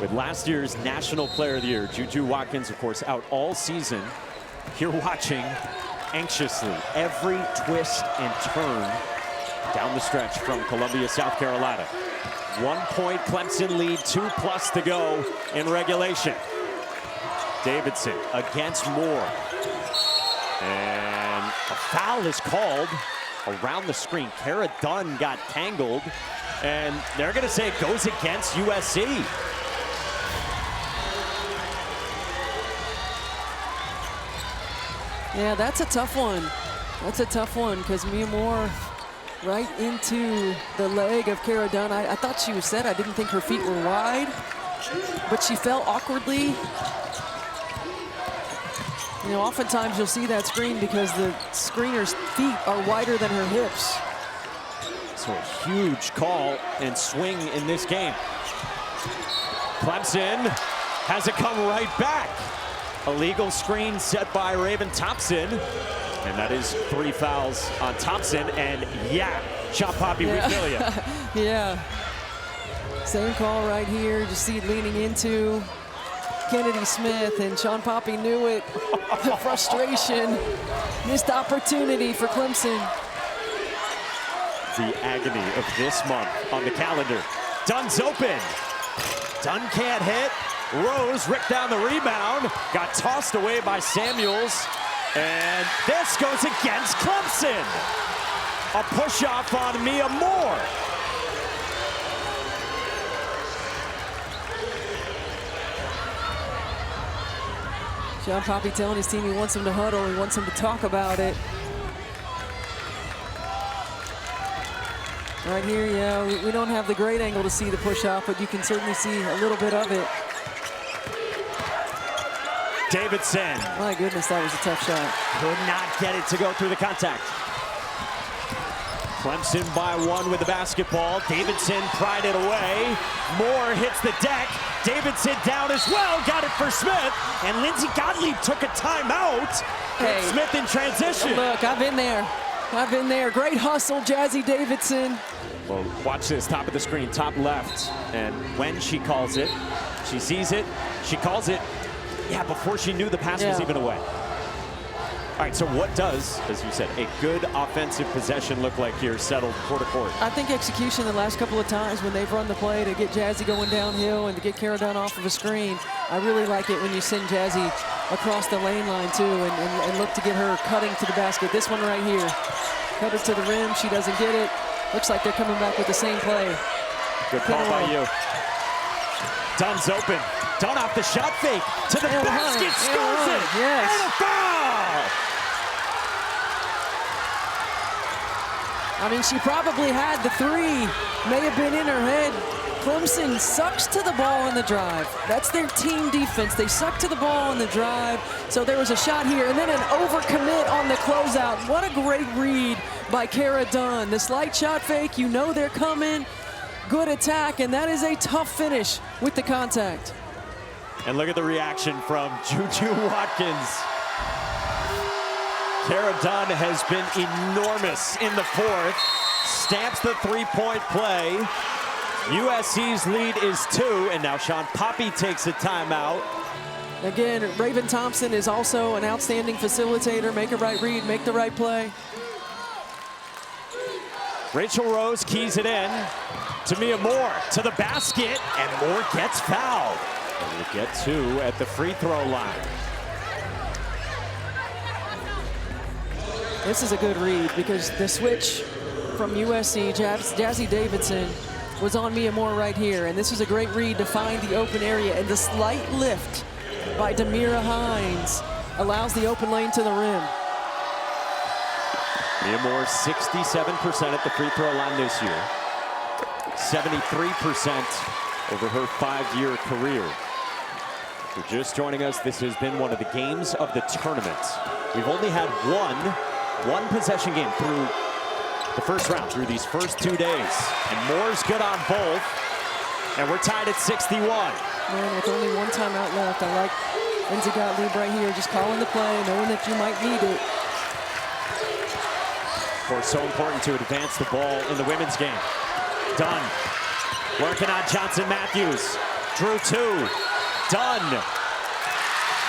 with last year's National Player of the Year. Juju Watkins, of course, out all season. Here watching anxiously every twist and turn down the stretch from Columbia, South Carolina. 1 point Clemson lead, 2+ to go in regulation. Davidson against Moore. And a foul is called around the screen. Kara Dunn got tangled, and they're going to say it goes against USC. Yeah, that's a tough one. That's a tough one because Mia Moore right into the leg of Kara Dunn. I thought she was set. I didn't think her feet were wide, but she fell awkwardly. You know, oftentimes you'll see that screen because the screener's feet are wider than her hips. So a huge call and swing in this game. Clemson has it come right back. Illegal screen set by Raven Thompson. And that is 3 fouls on Thompson. And yeah, Sean Poppy, we feel you. Yeah. Same call right here. Just see it leaning into Kennedy Smith, and Sean Poppy knew it. The frustration, missed opportunity for Clemson. The agony of this month on the calendar. Dunn's open. Dunn can't hit. Rose ripped down the rebound. Got tossed away by Samuels. And this goes against Clemson. A push-off on Mia Moore. Sean Poppy telling his team he wants them to huddle, he wants them to talk about it. Right here, yeah, we don't have the great angle to see the push-off, but you can certainly see a little bit of it. Davidson. My goodness, that was a tough shot. Could not get it to go through the contact. Clemson by 1 with the basketball. Davidson pried it away. Moore hits the deck. Davidson down as well. Got it for Smith. And Lindsey Gottlieb took a timeout. Hey, Smith in transition. Look, I've been there. I've been there. Great hustle, Jazzy Davidson. Well, watch this, top of the screen, top left. And when she calls it, she sees it, she calls it. Yeah, before she knew the pass was even away. All right, so what does, as you said, a good offensive possession look like here, settled court to court? I think execution the last couple of times when they've run the play to get Jazzy going downhill and to get Kara Dunn off of a screen. I really like it when you send Jazzy across the lane line too and look to get her cutting to the basket. This one right here, cut her to the rim, she doesn't get it. Looks like they're coming back with the same play. Good call by you. Dunn's open. Dunn off the shot fake to the basket, scores it, yes. And a foul! I mean, she probably had the three, may have been in her head. Clemson sucks to the ball on the drive. That's their team defense. They suck to the ball on the drive. So there was a shot here, and then an overcommit on the closeout. What a great read by Kara Dunn. The slight shot fake, you know they're coming. Good attack, and that is a tough finish with the contact. And look at the reaction from Juju Watkins. Kara Dunn has been enormous in the fourth. Stamps the three-point play. USC's lead is 2, and now Sean Poppy takes a timeout. Again, Raven Thompson is also an outstanding facilitator. Make a right read, make the right play. Rachel Rose keys it in to Mia Moore, to the basket, and Moore gets fouled. And we'll get 2 at the free throw line. This is a good read because the switch from USC, Jazzy Davidson, was on Mia Moore right here. And this is a great read to find the open area. And the slight lift by Demira Hines allows the open lane to the rim. Mia Moore, 67% at the free throw line this year. 73% over her 5-year career. If you're just joining us, this has been one of the games of the tournament. We've only had one possession game through the first round, through these first 2 days. And Moore's good on both. And we're tied at 61. Man, with only one timeout left, I like Lindsey Gottlieb right here, just calling the play, knowing that you might need it. Of course, so important to advance the ball in the women's game. Dunn working on Johnson Matthews. Drew 2. Dunn.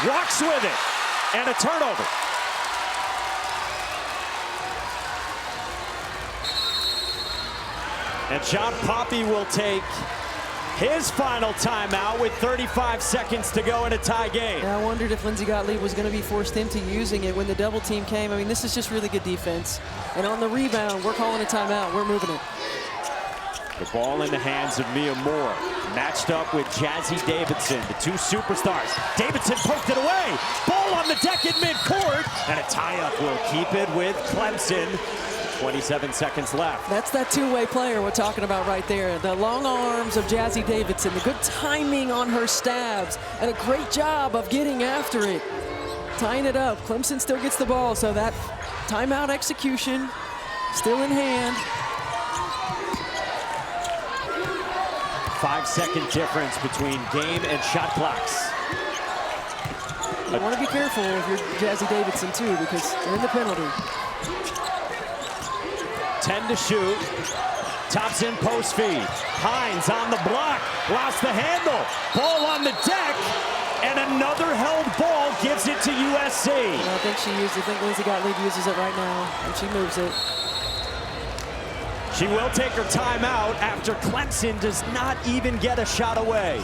Walks with it. And a turnover. And John Poppy will take his final timeout with 35 seconds to go in a tie game. Yeah, I wondered if Lindsey Gottlieb was going to be forced into using it when the double team came. I mean, this is just really good defense. And on the rebound, we're calling a timeout. We're moving it. The ball in the hands of Mia Moore. Matched up with Jazzy Davidson, the two superstars. Davidson poked it away. Ball on the deck at midcourt. And a tie-up will keep it with Clemson. 27 seconds left. That's that two-way player we're talking about right there. The long arms of Jazzy Davidson, the good timing on her stabs, and a great job of getting after it. Tying it up. Clemson still gets the ball, so that timeout execution still in hand. 5-second difference between game and shot clocks. You want to be careful if you're Jazzy Davidson too, because you're in the penalty. 10 to shoot. Tops in post feed. Hines on the block. Lost the handle. Ball on the deck. And another held ball gives it to USC. I think Lindsey Gottlieb uses it right now, and she moves it. She will take her timeout after Clemson does not even get a shot away.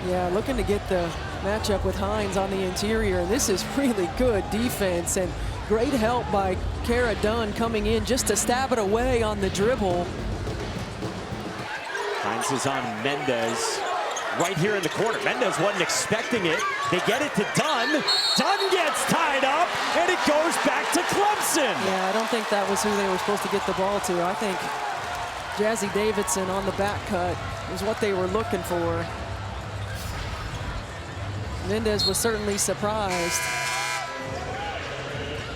Yeah, looking to get the matchup with Hines on the interior. And this is really good defense and great help by Cara Dunn coming in just to stab it away on the dribble. Hines is on Mendez right here in the corner. Mendez wasn't expecting it. They get it to Dunn. Dunn gets tied up, and it goes back to Clemson. Yeah, I don't think that was who they were supposed to get the ball to. I think Jazzy Davidson on the back cut is what they were looking for. Mendez was certainly surprised.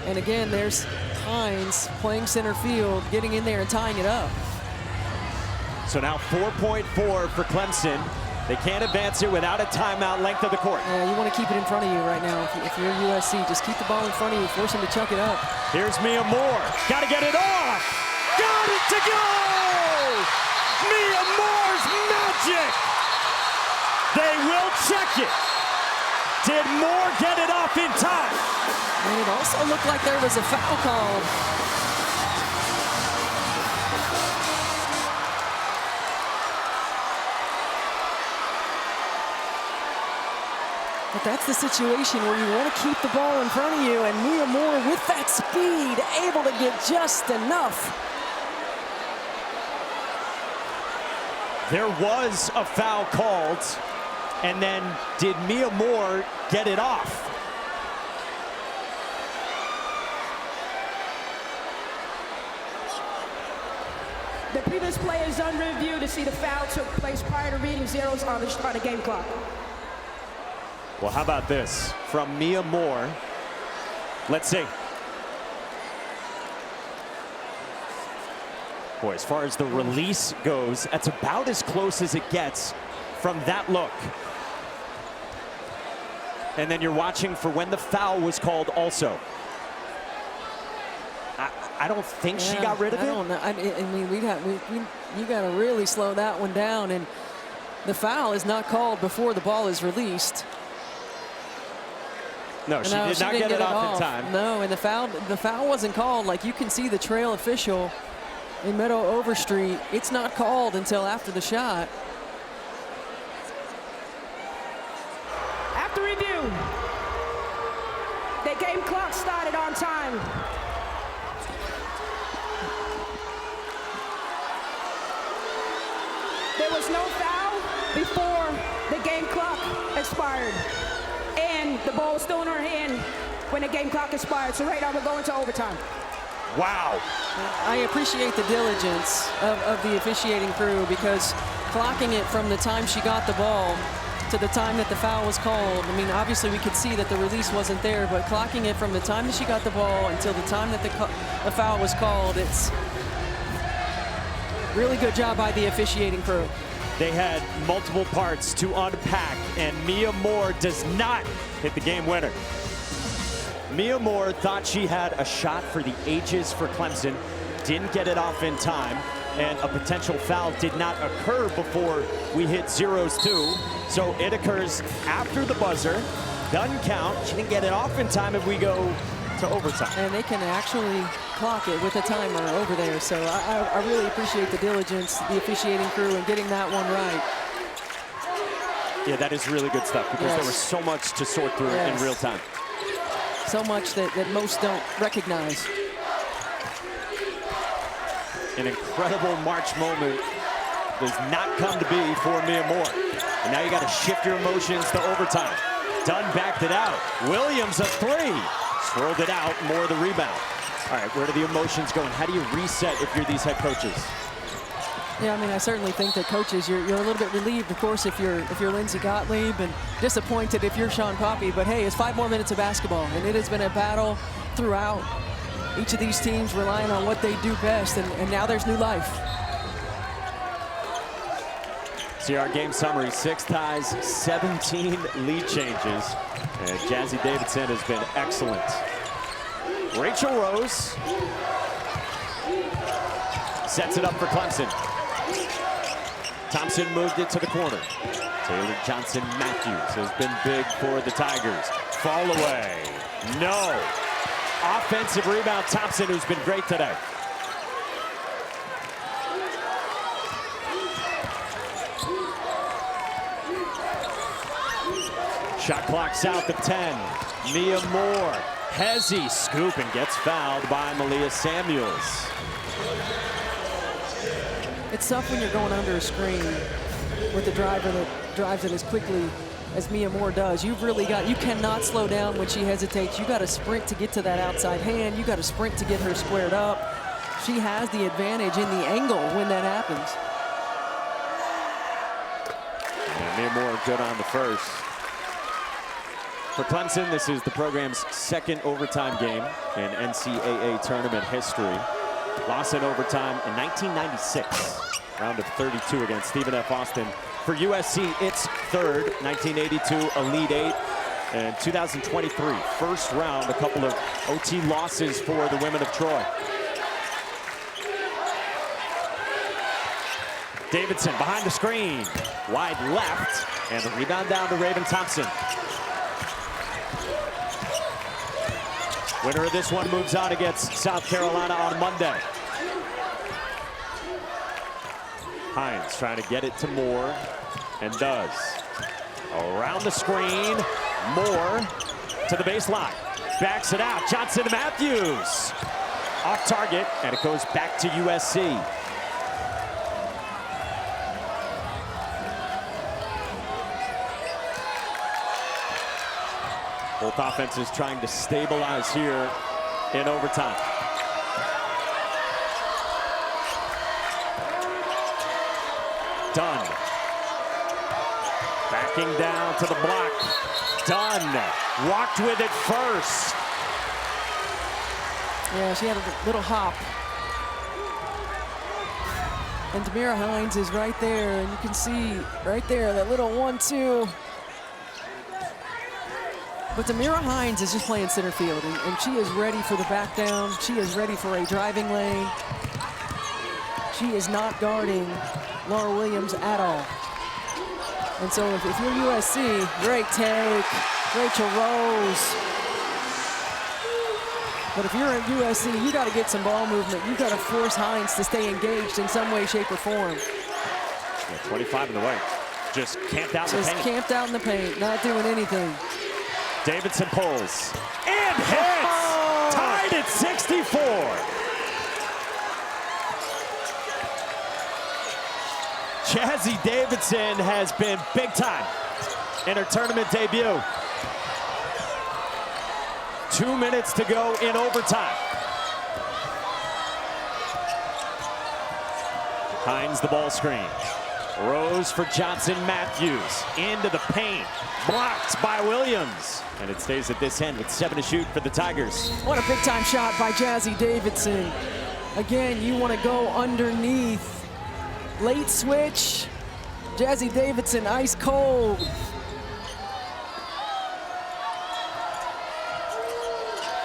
And again, there's Hines playing center field, getting in there and tying it up. So now 4.4 for Clemson. They can't advance it without a timeout, length of the court. Yeah, you want to keep it in front of you right now. If you're USC, just keep the ball in front of you, force him to chuck it up. Here's Mia Moore. Got to get it off. Got it to go! Mia Moore's magic! They will check it. Did Moore get it off in time? And it also looked like there was a foul called. But that's the situation where you want to keep the ball in front of you, and Mia Moore with that speed, able to get just enough. There was a foul called, and then did Mia Moore get it off? The previous play is under review to see the foul took place prior to reading zeros on the game clock. Well, how about this from Mia Moore? Let's see. Boy, as far as the release goes, that's about as close as it gets from that look. And then you're watching for when the foul was called also. I don't think she got rid of it. I don't know. I mean, you got to really slow that one down. And the foul is not called before the ball is released. No, she did not get it off in time. No, and the foul wasn't called. Like, you can see the trail official in Meadow Overstreet. It's not called until after the shot. After review, the game clock started on time. There was no foul before the game clock expired. And the ball was still in her hand when the game clock expired. So right now we're going to overtime. Wow. I appreciate the diligence of the officiating crew, because clocking it from the time she got the ball to the time that the foul was called. I mean, obviously we could see that the release wasn't there, but clocking it from the time that she got the ball until the time that the foul was called, it's really good job by the officiating crew. They had multiple parts to unpack, and Mia Moore does not hit the game winner. Mia Moore thought she had a shot for the ages for Clemson, didn't get it off in time. and a potential foul did not occur before we hit zeros too. So it occurs after the buzzer, doesn't count. She didn't get it off in time if we go to overtime. And they can actually clock it with a timer over there. So I really appreciate the diligence, the officiating crew, and getting that one right. Yeah, that is really good stuff because there was so much to sort through in real time. So much that most don't recognize. An incredible March moment does not come to be for Mia Moore. And now you got to shift your emotions to overtime. Dunn backed it out. Williams a three. Swirled it out, Moore the rebound. All right, where do the emotions go? And how do you reset if you're these head coaches? Yeah, I mean, I certainly think that coaches, you're a little bit relieved, of course, if you're Lindsey Gottlieb, and disappointed if you're Sean Poppy. But hey, it's 5 more minutes of basketball, and it has been a battle throughout. Each of these teams relying on what they do best, and now there's new life. See our game summary: 6 ties, 17 lead changes, and Jazzy Davidson has been excellent. Rachel Rose sets it up for Clemson. Thompson moved it to the corner. Taylor Johnson-Matthews has been big for the Tigers. Fall away. No. Offensive rebound, Thompson, who's been great today. Shot clock south of 10. Mia Moore. Hezzy scoop and gets fouled by Malia Samuels. It's tough when you're going under a screen with a driver that drives it as quickly as Mia Moore does. You cannot slow down when she hesitates. You got to sprint to get to that outside hand. You got to sprint to get her squared up. She has the advantage in the angle when that happens. And Mia Moore good on the first. For Clemson, this is the program's 2nd overtime game in NCAA tournament history. Lost in overtime in 1996, round of 32 against Stephen F. Austin. For USC, it's 3rd, 1982, Elite 8. And 2023, first round, a couple of OT losses for the women of Troy. Davidson behind the screen, wide left, and the rebound down to Raven Thompson. Winner of this one moves on against South Carolina on Monday. Hines trying to get it to Moore, and does. Around the screen, Moore to the baseline. Backs it out, Johnson-Matthews. Off target, and it goes back to USC. Both offenses trying to stabilize here in overtime. Dunn. Backing down to the block. Dunn walked with it first. Yeah, she had a little hop. And Tamira Hines is right there, and you can see right there that little 1-2. But Tamira Hines is just playing center field, and she is ready for the back down. She is ready for a driving lane. She is not guarding Laura Williams at all. And so if you're USC, great take, Rachel Rose. But if you're at USC, you got to get some ball movement. You got to force Hines to stay engaged in some way, shape, or form. Yeah, 25 in the way. Just camped out in the paint. Just camped out in the paint, not doing anything. Davidson pulls and hits. Tied at 64. Jazzy Davidson has been big time in her tournament debut. 2 minutes to go in overtime. Hines the ball screen. Rose for Johnson-Matthews. Into the paint. Blocked by Williams. And it stays at this end with 7 to shoot for the Tigers. What a big-time shot by Jazzy Davidson. Again, you want to go underneath. Late switch. Jazzy Davidson, ice cold.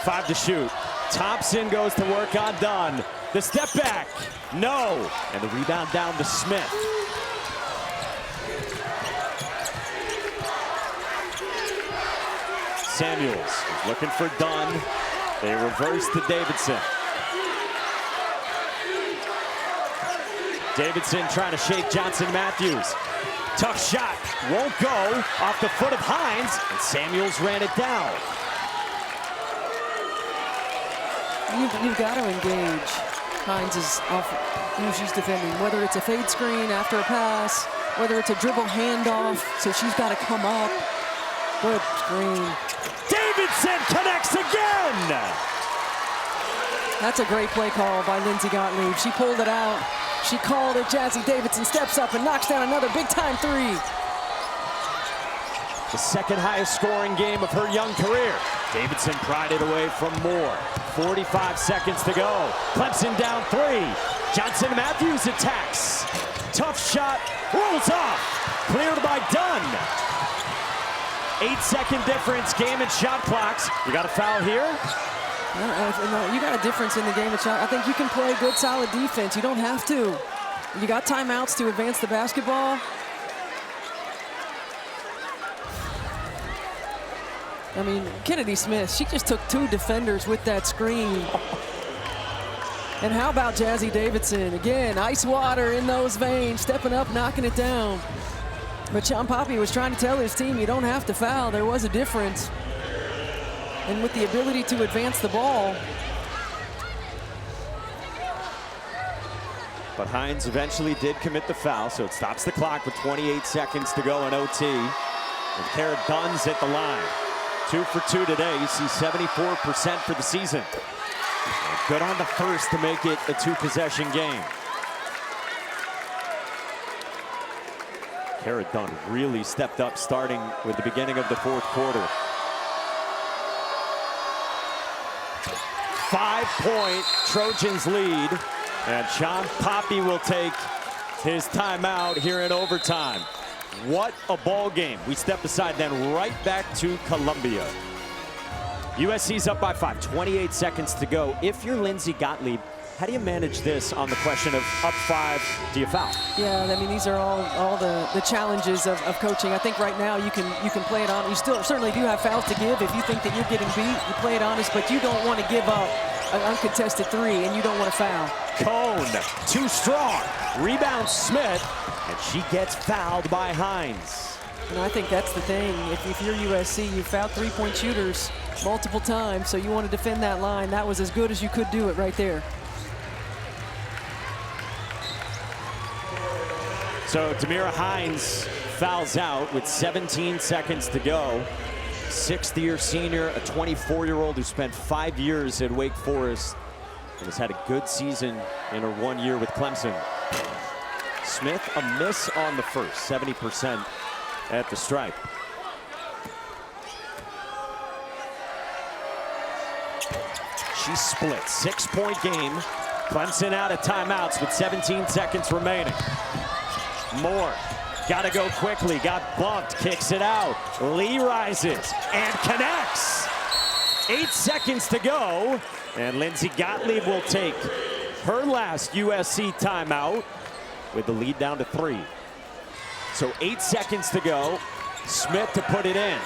Five to shoot. Thompson goes to work on Dunn. The step back, no. And the rebound down to Smith. Samuels is looking for Dunn. They reverse to Davidson. Davidson trying to shake Johnson-Matthews. Tough shot, won't go, off the foot of Hines, and Samuels ran it down. You've got to engage Hines is off who she's defending, whether it's a fade screen after a pass, whether it's a dribble handoff, so she's got to come up. Good screen. Davidson connects again! That's a great play call by Lindsey Gottlieb. She pulled it out. She called it. Jazzy Davidson steps up and knocks down another big-time three. The second highest scoring game of her young career. Davidson pried it away from Moore. 45 seconds to go. Clemson down 3. Johnson-Matthews attacks. Tough shot, rolls off. Cleared by Dunn. 8-second difference, game and shot clocks. You got a foul here? No, you got a difference in the game and shot. I think you can play good, solid defense. You don't have to. You got timeouts to advance the basketball. I mean, Kennedy Smith, she just took 2 defenders with that screen. And how about Jazzy Davidson? Again, ice water in those veins, stepping up, knocking it down. But Sean Poppy was trying to tell his team, you don't have to foul. There was a difference. And with the ability to advance the ball. But Hines eventually did commit the foul, so it stops the clock with 28 seconds to go in OT. And Cara Dunn's at the line. 2 for 2 today. You see 74% for the season. Good on the first to make it a 2-possession game. Cara Dunn really stepped up starting with the beginning of the 4th quarter. 5-point Trojans lead, and Sean Poppy will take his timeout here in overtime. What a ball game. We step aside, then right back to Columbia. USC's up by 5, 28 seconds to go. If you're Lindsey Gottlieb, how do you manage this on the question of up 5, do you foul? Yeah, I mean, these are all the challenges of coaching. I think right now you can play it on. You still certainly do have fouls to give. If you think that you're getting beat, you play it honest, but you don't want to give up an uncontested 3, and you don't want to foul. Cone, too strong. Rebound Smith, and she gets fouled by Hines. And I think that's the thing. If you're USC, you fouled 3-point shooters multiple times, so you want to defend that line. That was as good as you could do it right there. So Demira Hines fouls out with 17 seconds to go. 6th-year senior, a 24-year-old who spent 5 years at Wake Forest and has had a good season in her 1 year with Clemson. Smith, a miss on the first, 70% at the stripe. She split, 6-point game. Clemson out of timeouts with 17 seconds remaining. Moore, gotta go quickly, got bumped, kicks it out. Lee rises and connects. 8 seconds to go, and Lindsey Gottlieb will take her last USC timeout with the lead down to 3. So 8 seconds to go. Smith to put it in.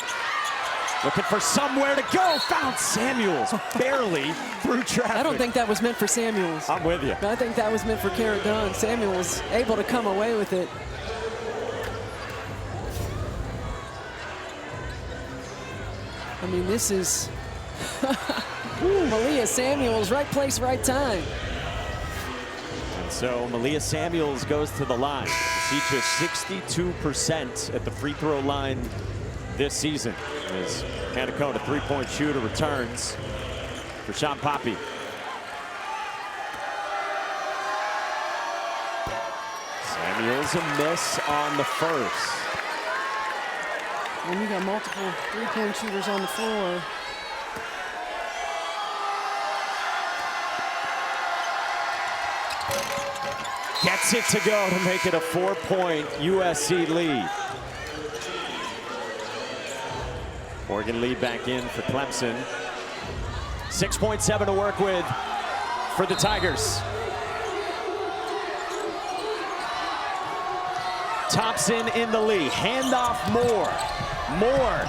Looking for somewhere to go, found Samuels, barely through traffic. I don't think that was meant for Samuels. I'm with you. I think that was meant for Cara Dunn. Samuels able to come away with it. I mean, this is Malia Samuels, right place, right time. And so Malia Samuels goes to the line. You see just 62% at the free throw line this season. As Hanacone, a 3-point shooter, returns for Sean Poppy. Samuels a miss on the first. And you got multiple 3-point shooters on the floor. Gets it to go to make it a 4-point USC lead. Oregon lead back in for Clemson. 6.7 to work with for the Tigers. Thompson in the lead. Handoff Moore. Moore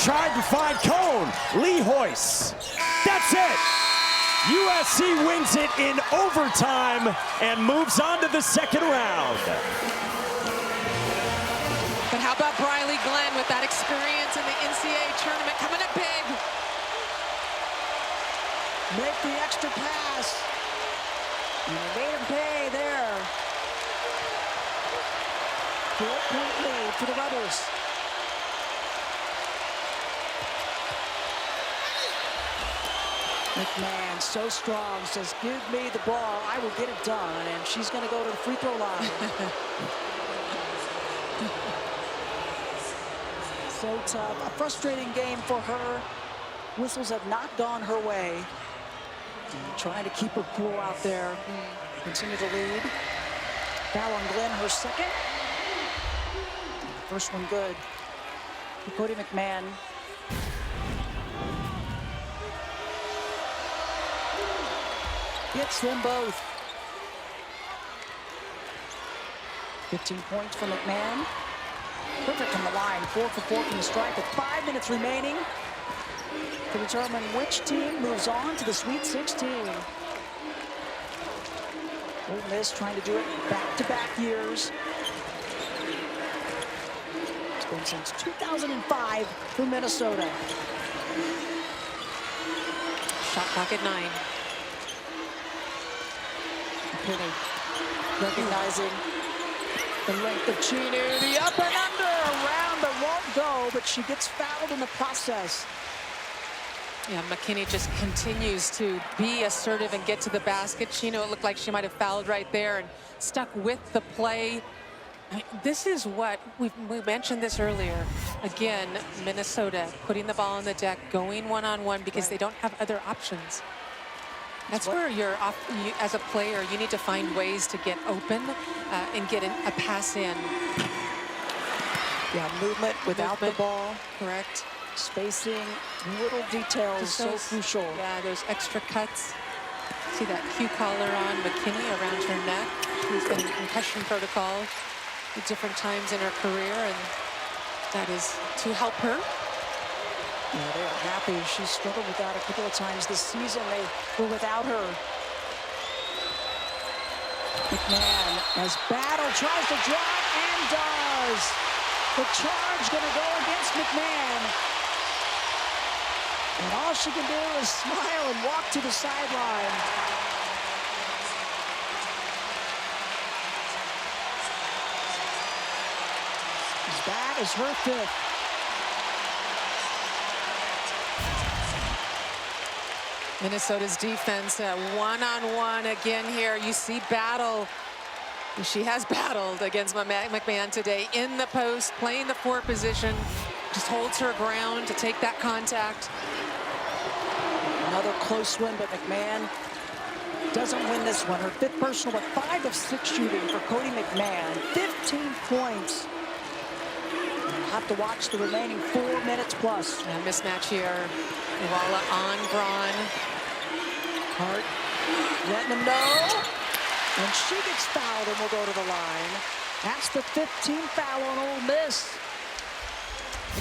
tried to find Cone. Lee hoists. That's it. USC wins it in overtime and moves on to the second round. But how about Briley Glenn with that experience in the NCAA tournament coming up big? Make the extra pass. And they made him pay there. 4-point lead for the Rebels. McMahon, so strong, says, give me the ball, I will get it done. And she's going to go to the free throw line. So tough. A frustrating game for her. Whistles have not gone her way. Trying to keep her cool out there. Continue to lead. Foul on Glenn, her second. First one good for Cody McMahon. Gets them both. 15 points for McMahon. Perfect on the line, 4 for 4 from the stripe with 5 minutes remaining to determine which team moves on to the Sweet 16. Ole Miss trying to do it back-to-back years. It's been since 2005 for Minnesota. Shot clock at 9. McKinney recognizing the length of Chinu, the up and under, around but won't go, but she gets fouled in the process. Yeah, McKinney just continues to be assertive and get to the basket. Chino, it looked like she might have fouled right there and stuck with the play. This is what we mentioned this earlier. Again, Minnesota putting the ball on the deck, going one-on-one because they don't have other options. That's where you're off, as a player, you need to find ways to get open and get a pass in. Yeah, movement without the ball. Correct. Spacing, little details, so crucial. Yeah, those extra cuts. See that Q collar on McKinney around her neck. She's been in concussion protocol at different times in her career, and that is to help her. Yeah, they are happy. She struggled with that a couple of times this season. They were without her. McMahon as battle, tries to drop and does. The charge gonna go against McMahon. And all she can do is smile and walk to the sideline. That is her fifth. Minnesota's defense one-on-one again here. You see battle. She has battled against McMahon today in the post, playing the 4 position. Just holds her ground to take that contact. Another close win, but McMahon doesn't win this one. Her 5th personal, but 5 of 6 shooting for Cody McMahon. 15 points. We'll have to watch the remaining 4 minutes plus. A mismatch here. Walla on Braun. Hart letting them know. And she gets fouled and will go to the line. That's the 15th foul on Ole Miss.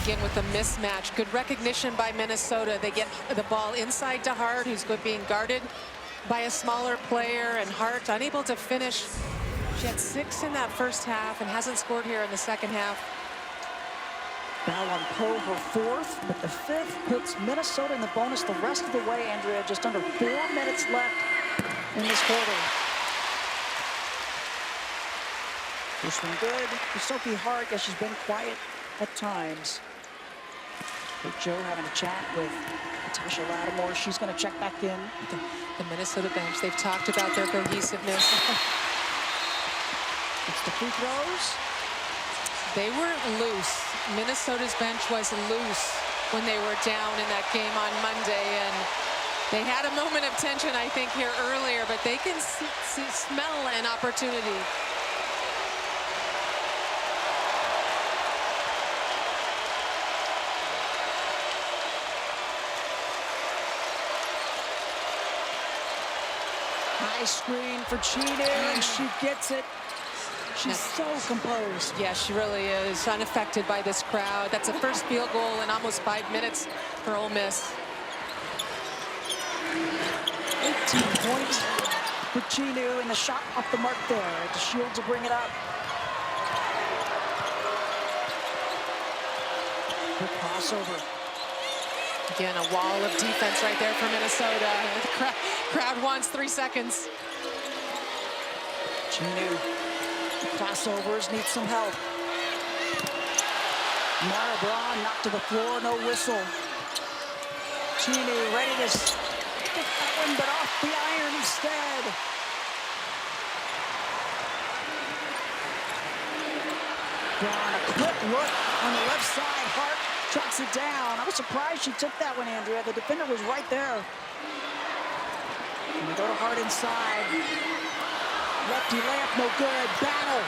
Again with the mismatch. Good recognition by Minnesota. They get the ball inside to Hart, who's being guarded by a smaller player, and Hart unable to finish. She had 6 in that first half and hasn't scored here in the second half. Foul on Poe, her 4th, but the 5th puts Minnesota in the bonus the rest of the way, Andrea. Just under 4 minutes left in this quarter. First one good for Sophie Hart. Yes, she's been quiet at times. But Joe having a chat with Natasha Lattimore. She's going to check back in. The Minnesota bench, they've talked about their cohesiveness. It's the free throws. They were loose. Minnesota's bench was loose when they were down in that game on Monday, and they had a moment of tension, I think, here earlier, but they can smell an opportunity. High screen for Chino, and she gets it. She's so composed. Yeah, she really is unaffected by this crowd. That's the first field goal in almost 5 minutes for Ole Miss. 18 points for Chinu, and the shot off the mark there. The Shields will bring it up. Good crossover. Again, a wall of defense right there for Minnesota. The crowd wants 3 seconds. Chinu, crossovers, need some help. Mara Braun knocked to the floor, no whistle. Chinu ready to stick that one, but off the iron instead. Braun, a quick look on the left side. Hart tracks it down. I was surprised she took that one, Andrea. The defender was right there. And we go to Hart inside. Lefty layup, no good. Battle.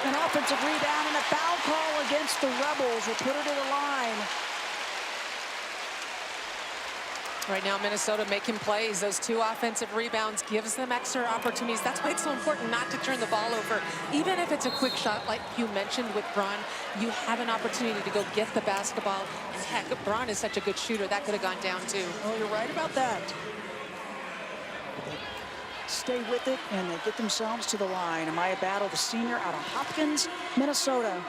An offensive rebound and a foul call against the Rebels. Will put her to the line. Right now, Minnesota making plays. Those 2 offensive rebounds gives them extra opportunities. That's why it's so important not to turn the ball over. Even if it's a quick shot, like you mentioned with Braun, you have an opportunity to go get the basketball. And heck, Braun is such a good shooter. That could have gone down too. Oh, you're right about that. They stay with it, and they get themselves to the line. Amaya Battle, the senior out of Hopkins, Minnesota.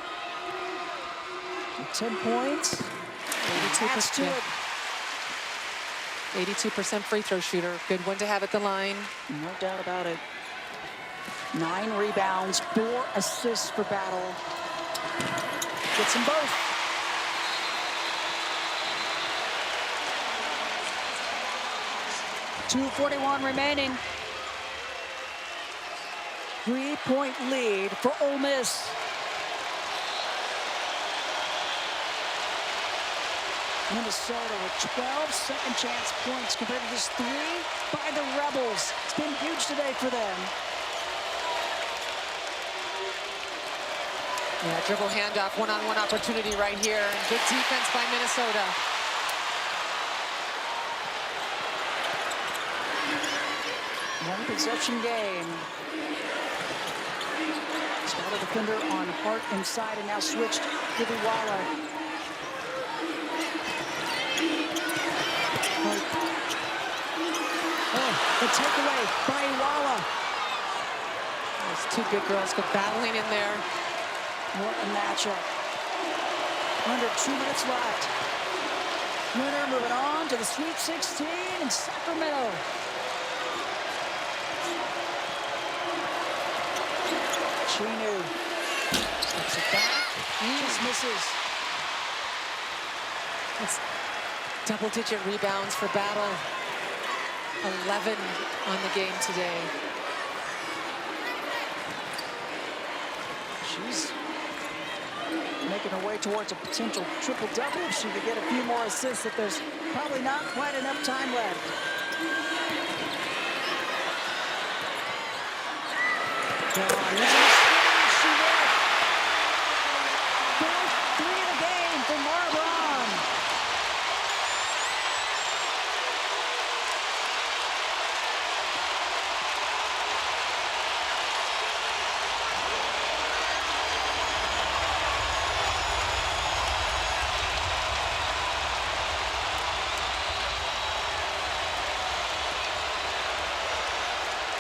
With 10 points. 82% to it. 82% free throw shooter. Good one to have at the line. No doubt about it. 9 rebounds, 4 assists for Battle. Gets them both. .241 remaining. 3-point lead for Ole Miss. Minnesota with 12 second chance points compared to just 3 by the Rebels. It's been huge today for them. Yeah, dribble handoff, one-on-one opportunity right here. Good defense by Minnesota. One possession game. Spotted defender on Hart inside and now switched to Iwala. Oh, the takeaway by Iwala. Those 2 good girls go battling in there. What a matchup. Under 2 minutes left. Winner moving on to the Sweet 16 in Sacramento. Chinu steps it back. Just misses. It's double-digit rebounds for Battle. 11 on the game today. She's making her way towards a potential triple-double if she could get a few more assists, if there's probably not quite enough time left. Using the screen, she will. Fourth 3 of the game for Mara Braun.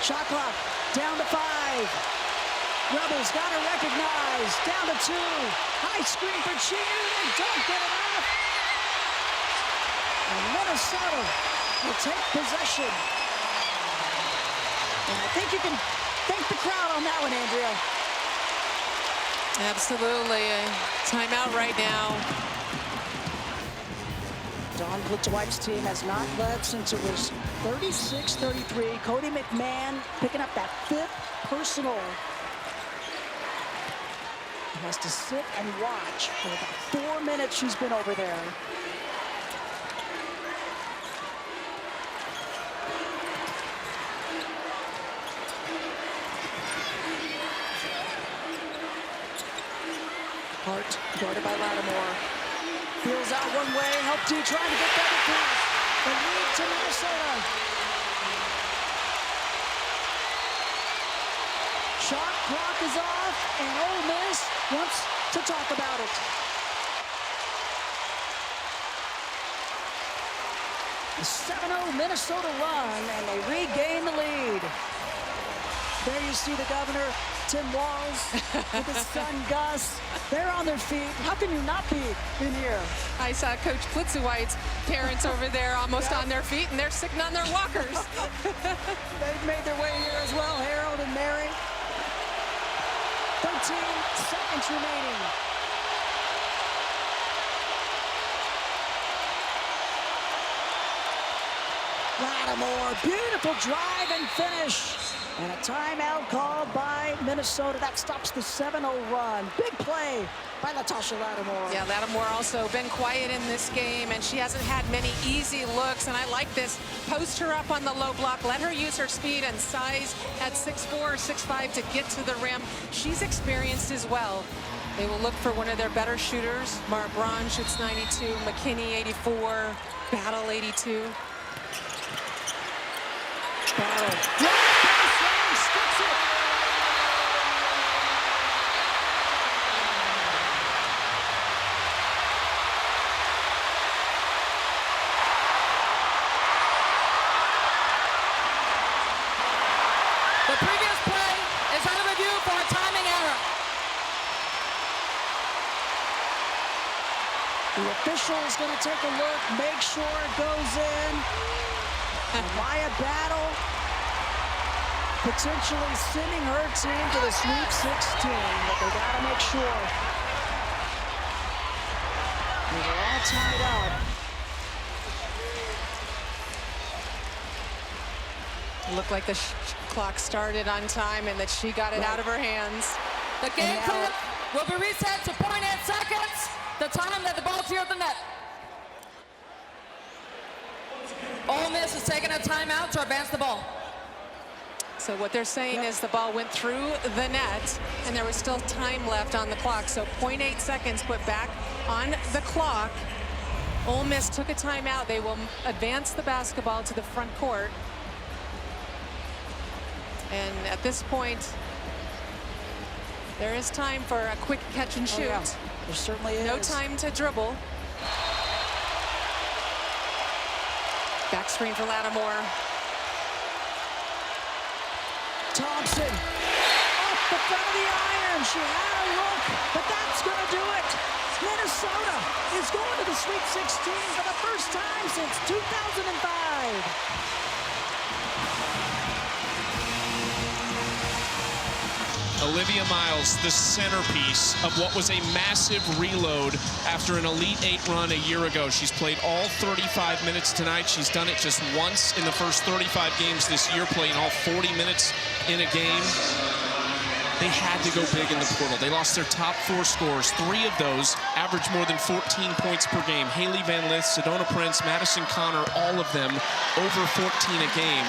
Shot clock down to 5. Rebels got to recognize. Down to 2. High screen for Chinu. They don't get it off. And Minnesota will take possession. And I think you can thank the crowd on that one, Andrea. Absolutely. A timeout right now. Dawn Blitzwipes' team has not led since it was 36-33. Cody McMahon picking up that 5th personal. He has to sit and watch for about 4 minutes. She's been over there. Hart guarded by Lattimore. Feels out one way, help D trying to get that across. The lead to Minnesota. Shot clock is off, and Ole Miss wants to talk about it. A 7-0 Minnesota run, and they regain the lead. There you see the governor, Tim Walz, with his son Gus. They're on their feet. How can you not be in here? I saw Coach Plitzuwite's parents over there almost on their feet, and they're sitting on their walkers. They've made their way here as well, Harold and Mary. 13 seconds remaining. Lattimore, beautiful drive and finish. And a timeout called by Minnesota. That stops the 7-0 run. Big play by Latasha Lattimore. Yeah, Lattimore also been quiet in this game, and she hasn't had many easy looks, and I like this. Post her up on the low block. Let her use her speed and size at 6'4", 6'5" to get to the rim. She's experienced as well. They will look for one of their better shooters. Mara Braun shoots 92, McKinney 84, Battle 82. Battle. Baseline, sticks it. The previous play is under review for a timing error. The official is going to take a look, make sure it goes in. Maya Battle potentially sending her team to the Sweet 16, but they got to make sure. They're all tied up. It looked like the clock started on time and that she got it out of her hands. The game clock will be reset to 0.8 seconds, the time that the ball cleared the net. Ole Miss is taking a timeout to advance the ball. So what they're saying is the ball went through the net and there was still time left on the clock. So 0.8 seconds put back on the clock. Ole Miss took a timeout. They will advance the basketball to the front court. And at this point, there is time for a quick catch and shoot. Yeah. There certainly is. No time to dribble. Back screen for Lattimore. Thompson off the front of the iron. She had a look, but that's going to do it. Minnesota is going to the Sweet 16 for the first time since 2005. Olivia Miles, the centerpiece of what was a massive reload after an Elite Eight run a year ago. She's played all 35 minutes tonight. She's done it just once in the first 35 games this year, playing all 40 minutes in a game. They had to go big in the portal. They lost their top 4 scorers. 3 of those averaged more than 14 points per game. Haley Van Lith, Sedona Prince, Madison Connor, all of them over 14 a game.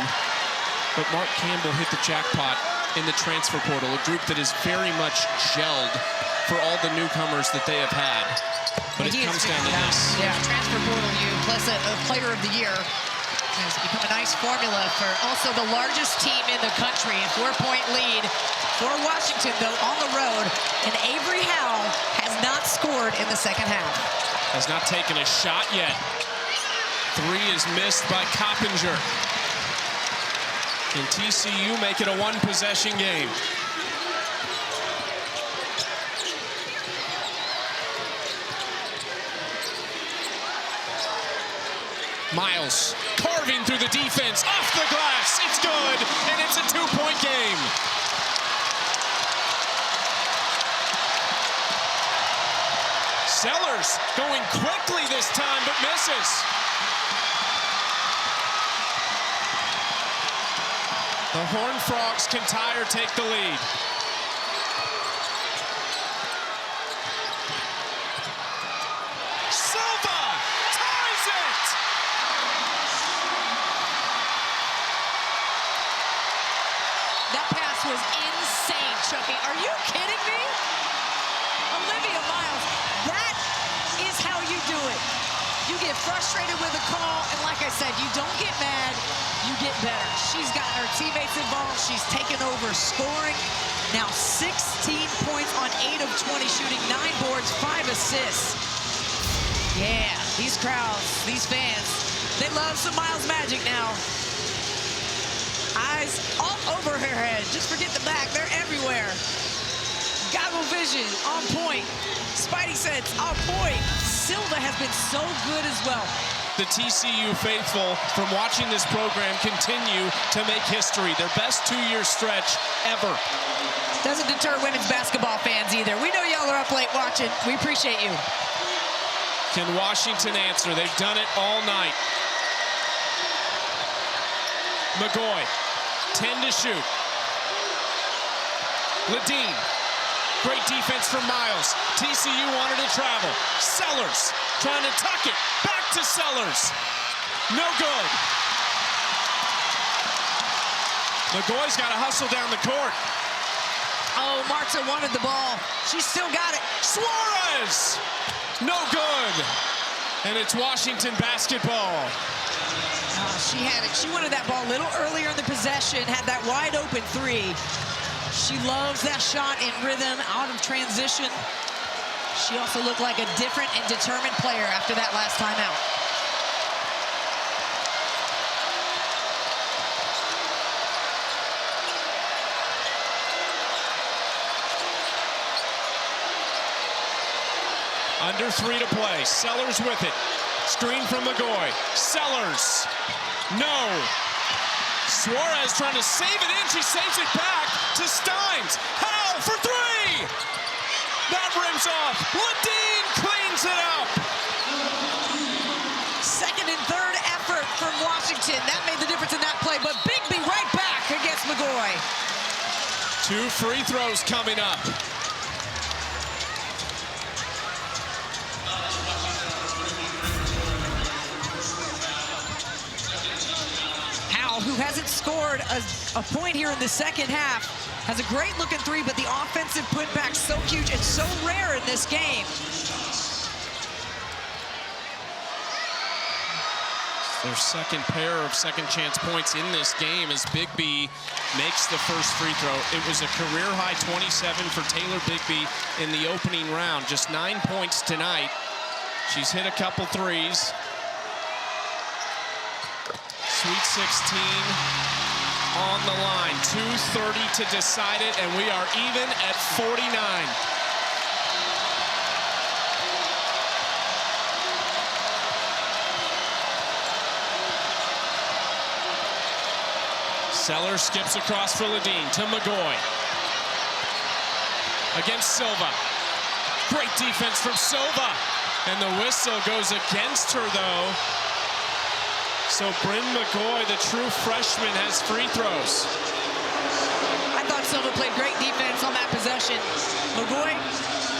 But Mark Campbell hit the jackpot in the transfer portal, a group that is very much gelled for all the newcomers that they have had. But it comes down to this. Yeah, transfer portal plus a player of the year has become a nice formula for also the largest team in the country. A 4-point lead for Washington, though, on the road. And Avery Howell has not scored in the second half. Has not taken a shot yet. 3 is missed by Coppinger. And TCU make it a 1-possession game. Miles carving through the defense, off the glass, it's good, and it's a 2-point game. Sellers going quickly this time, but misses. The Horned Frogs can tie or take the lead. Silva ties it! That pass was insane, Chucky. Are you kidding me? Olivia Miles, that is how you do it. You get frustrated with a call, and like I said, you don't get mad, you get better. She's gotten her teammates involved. She's taken over scoring. Now 16 points on 8 of 20 shooting, 9 boards, 5 assists. Yeah, these crowds, these fans, they love some Miles magic now. Eyes all over her head. Just forget the back, they're everywhere. Goggle vision, on point. Spidey sense, on point. Silva has been so good as well. The TCU faithful, from watching this program, continue to make history. Their best 2-year stretch ever. Doesn't deter women's basketball fans either. We know y'all are up late watching. We appreciate you. Can Washington answer? They've done it all night. McGoy, 10 to shoot. Ledeen, great defense from Miles. TCU wanted to travel. Sellers trying to tuck it. Back to Sellers. No good. McGoy's got to hustle down the court. Oh, Marta wanted the ball. She's still got it. Suarez! No good. And it's Washington basketball. She had it. She wanted that ball a little earlier in the possession, had that wide open 3. She loves that shot in rhythm, out of transition. She also looked like a different and determined player after that last time out. Under 3 to play. Sellers with it. Screen from McGoy. Sellers. No. Suarez trying to save it in. She saves it back to Steins. Howell for 3. That rims off. Ledeen cleans it up. Second and third effort from Washington. That made the difference in that play. But Bigby right back against McGoy. 2 free throws coming up. Who hasn't scored a point here in the second half, has a great looking 3, but the offensive putback so huge and so rare in this game. Their second pair of second chance points in this game as Bigby makes the first free throw. It was a career high 27 for Taylor Bigby in the opening round. Just 9 points tonight. She's hit a couple threes. Sweet 16 on the line. 2:30 to decide it, and we are even at 49. Seller skips across for Ledeen to McGoy. Against Silva. Great defense from Silva. And the whistle goes against her, though. So Bryn McGoy, the true freshman, has free throws. I thought Silva played great defense on that possession. McGoy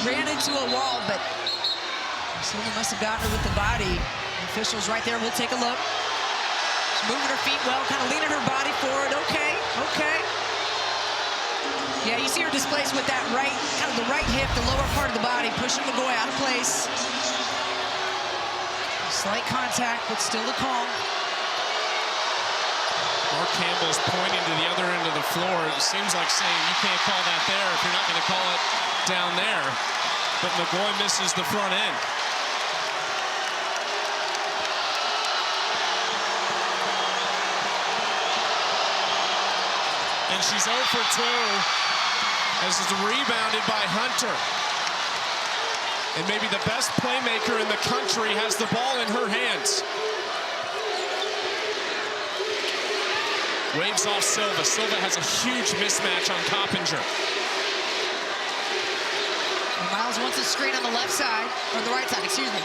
ran into a wall, but Silva must have gotten her with the body. The official's right there. We'll take a look. She's moving her feet well, kind of leaning her body forward. Okay, okay. Yeah, you see her displaced with that right, kind of the right hip, the lower part of the body, pushing McGoy out of place. Slight contact, but still a call. Mark Campbell's pointing to the other end of the floor. It seems like saying you can't call that there if you're not going to call it down there. But McGoy misses the front end. And she's 0 for 2 as it's rebounded by Hunter. And maybe the best playmaker in the country has the ball in her hands. Waves off Silva. Silva has a huge mismatch on Coppinger. And Miles wants a screen on the left side, or the right side, excuse me.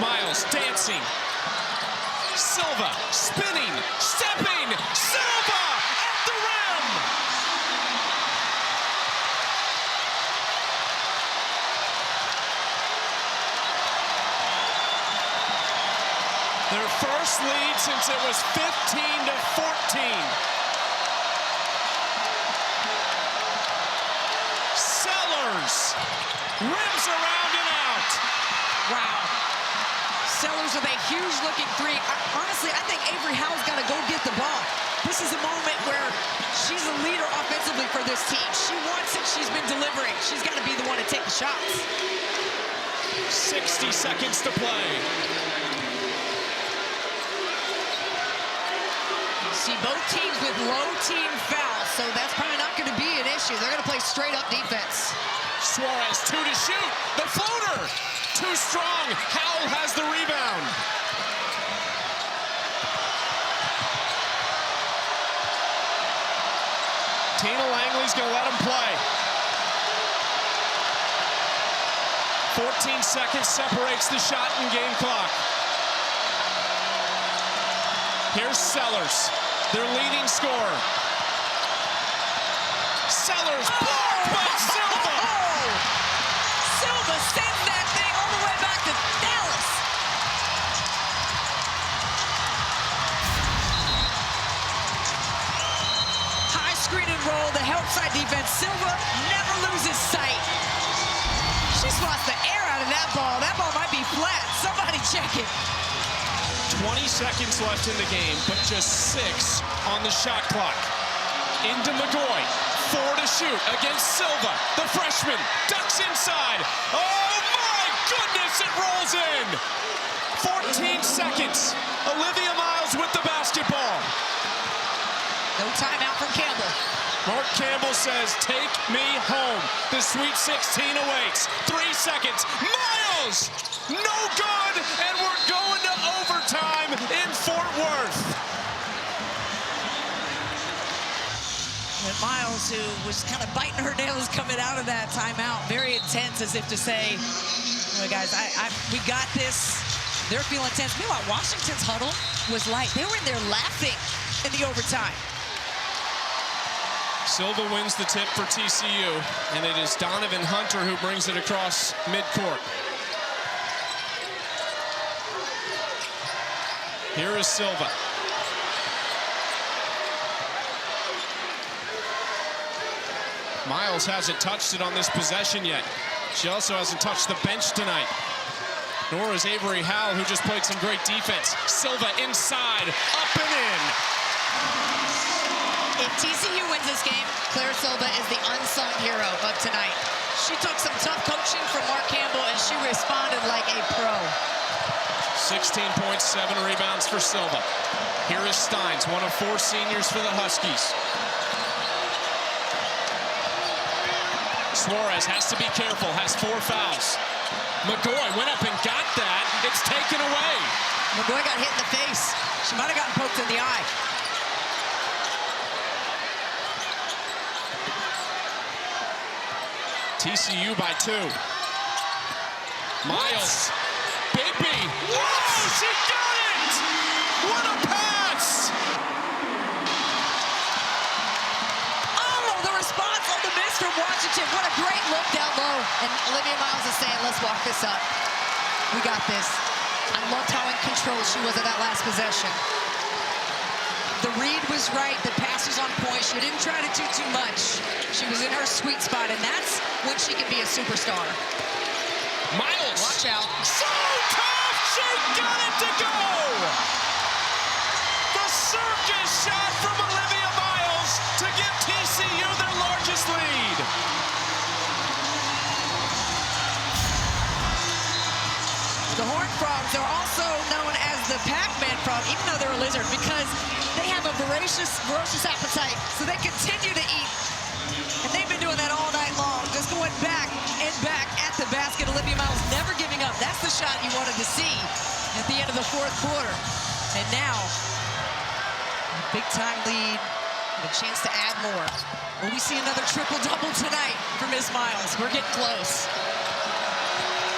Miles dancing. Silva spinning, stepping. Silva at the rim. Their first lead since it was 15 to 14. Sellers rims around and out. Wow. Sellers with a huge looking 3. Honestly, I think Avery Howe's got to go get the ball. This is a moment where she's a leader offensively for this team. She wants it. She's been delivering. She's got to be the one to take the shots. 60 seconds to play. See both teams with low team fouls, so that's probably not going to be an issue. They're going to play straight up defense. Suarez, 2 to shoot. The floater, too strong. Howell has the rebound. Tina Langley's going to let him play. 14 seconds separates the shot and game clock. Here's Sellers, their leading scorer. Sellers blocked by Silva. Silva sends that thing all the way back to Dallas. High screen and roll, the help side defense. Silva never loses sight. She swats the air out of that ball. That ball might be flat. Somebody check it. 20 seconds left in the game, but just 6 on the shot clock. Into McGoy, 4 to shoot against Silva. The freshman ducks inside. Oh my goodness, it rolls in. 14 seconds. Olivia Miles with the basketball. No timeout from Campbell. Mark Campbell says, take me home. The Sweet 16 awaits. 3 seconds. Miles! No good, and we're going to overtime in Fort Worth. And Miles, who was kind of biting her nails coming out of that timeout, very intense, as if to say, "Well, guys, we got this." They're feeling tense. Meanwhile, Washington's huddle was light. They were in there laughing in the overtime. Silva wins the tip for TCU, and it is Donovan Hunter who brings it across midcourt. Here is Silva. Miles hasn't touched it on this possession yet. She also hasn't touched the bench tonight. Nor is Avery Howell, who just played some great defense. Silva inside, up and in. If TCU wins this game, Claire Silva is the unsung hero of tonight. She took some tough coaching from Mark Campbell, and she responded like a pro. 16 points, 7 rebounds for Silva. Here is Steins, one of 4 seniors for the Huskies. Suarez has to be careful, has 4 fouls. McGoy went up and got that. It's taken away. McGoy got hit in the face. She might have gotten poked in the eye. TCU by 2. Miles. Bigby. Whoa, she got it! What a pass! Oh, the response on the miss from Washington. What a great look down low. And Olivia Miles is saying, let's walk this up. We got this. I loved how in control she was of that last possession. The read was right. The pass was on point. She didn't try to do too much. She was in her sweet spot, and that's when she can be a superstar. Miles. Watch out. So tough. She got it to go. The circus shot from Olivia Miles to give TCU their largest lead. The Horned Frogs are also known as the Pac-Man frog, even though they're a lizard, because they have a ferocious appetite, so they continue to eat. And they've been doing that all night long, just going back and back at the basket. Olivia Miles never giving up. That's the shot you wanted to see at the end of the 4th quarter. And now, a big-time lead, and a chance to add more. Will we see another triple-double tonight for Miss Miles? We're getting close.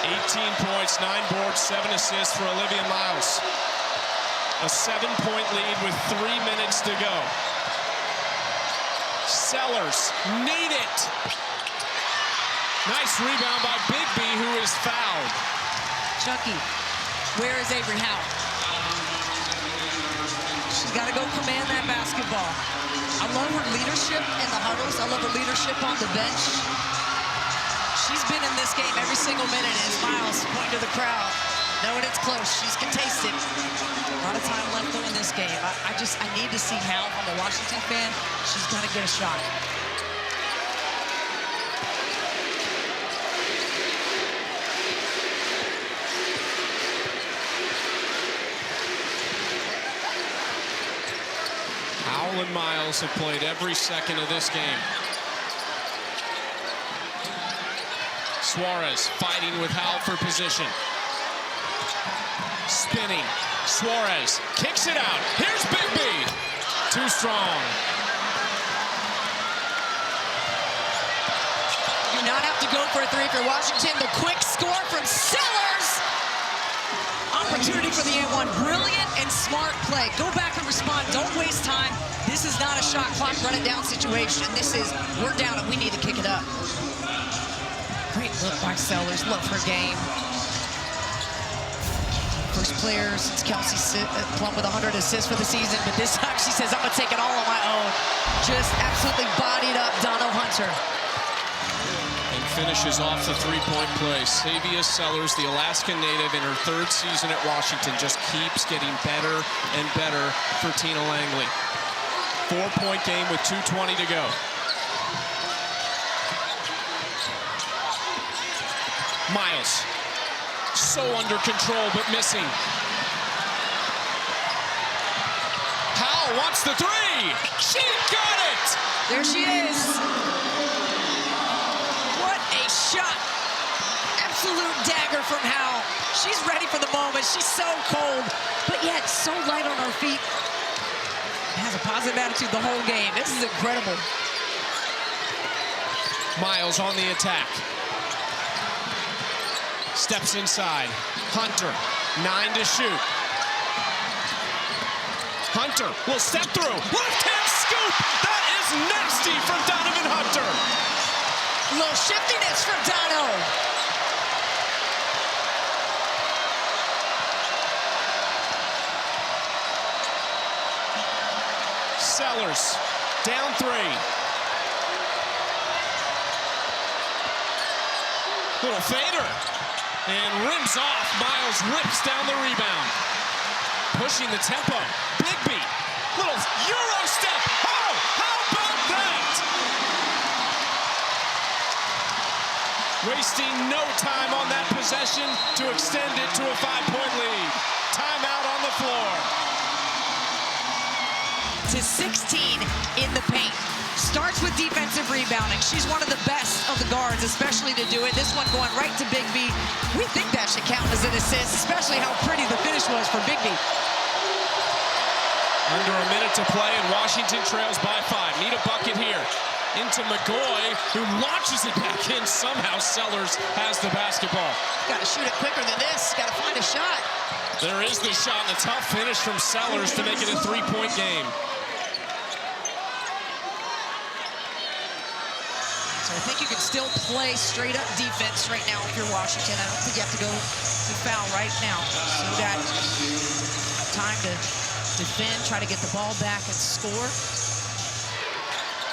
18 points, 9 boards, 7 assists for Olivia Miles. A 7-point lead with 3 minutes to go. Sellers need it. Nice rebound by Bigby, who is fouled. Chucky, where is Avery Howell? She's got to go command that basketball. I love her leadership in the huddles. I love her leadership on the bench. She's been in this game every single minute, as Miles pointing to the crowd. knowing it's close. She's can taste it. A lot of time left though in this game. I need to see how, I'm a Washington fan, she's got to get a shot. Howell and Miles have played every second of this game. Suarez fighting with Howell for position. Spinning. Suarez kicks it out. Here's Bigby. Too strong. You do not have to go for a three for Washington. The quick score from Sellers. Opportunity for the &1. Brilliant and smart play. Go back and respond. Don't waste time. This is not a shot clock run it down situation. This is, we're down and we need to kick it up. Great look by Sellers. Love her game. First player since Kelsey Plum with 100 assists for the season, but this time she says, I'm gonna take it all on my own. Just absolutely bodied up Dono Hunter. And finishes off the three-point play. Savia Sellers, the Alaskan native in her third season at Washington, just keeps getting better and better for Tina Langley. 4-point game with 2:20 to go. Miles, so under control, but missing. Howell wants the three. She got it. There she is. What a shot. Absolute dagger from Howell. She's ready for the moment. She's so cold, but yet so light on her feet. Has a positive attitude the whole game. This is incredible. Miles on the attack. Steps inside. Hunter, 9 to shoot. Hunter will step through. Left-hand scoop. That is nasty from Donovan Hunter. A little shiftiness from Dono. Sellers, down 3. Little fader. And rims off. Miles rips down the rebound. Pushing the tempo. Bigby. Little Euro step. Oh, how about that? Wasting no time on that possession to extend it to a 5-point lead. Timeout on the floor. To 16 in the paint. Starts with defensive rebounding. She's one of the best of the guards, especially to do it. This one going right to Bigby. We think that should count as an assist, especially how pretty the finish was for Bigby. Under a minute to play, and Washington trails by 5. Need a bucket here. Into McGoy, who launches it back in. Somehow Sellers has the basketball. Got to shoot it quicker than this. Got to find a shot. There is the shot, and a tough finish from Sellers to make it a 3-point game. So I think you can still play straight-up defense right now if you're Washington. I don't think you have to go to foul right now. So that time to defend, try to get the ball back and score.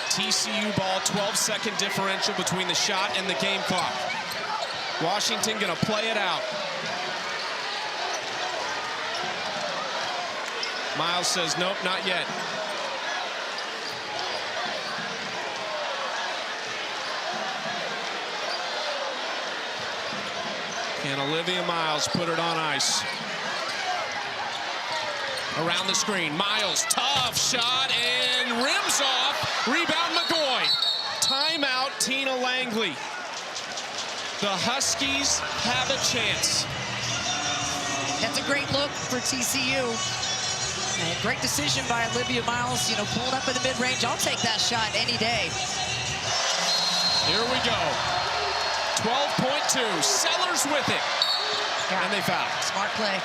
TCU ball, 12-second differential between the shot and the game clock. Washington gonna play it out. Miles says, nope, not yet. And Olivia Miles put it on ice. Around the screen, Miles, tough shot, and rims off. Rebound McGoy. Timeout, Tina Langley. The Huskies have a chance. That's a great look for TCU. And great decision by Olivia Miles, you know, pulled up in the mid-range. I'll take that shot any day. Here we go. 12.2, Sellers with it. And they foul. Smart play.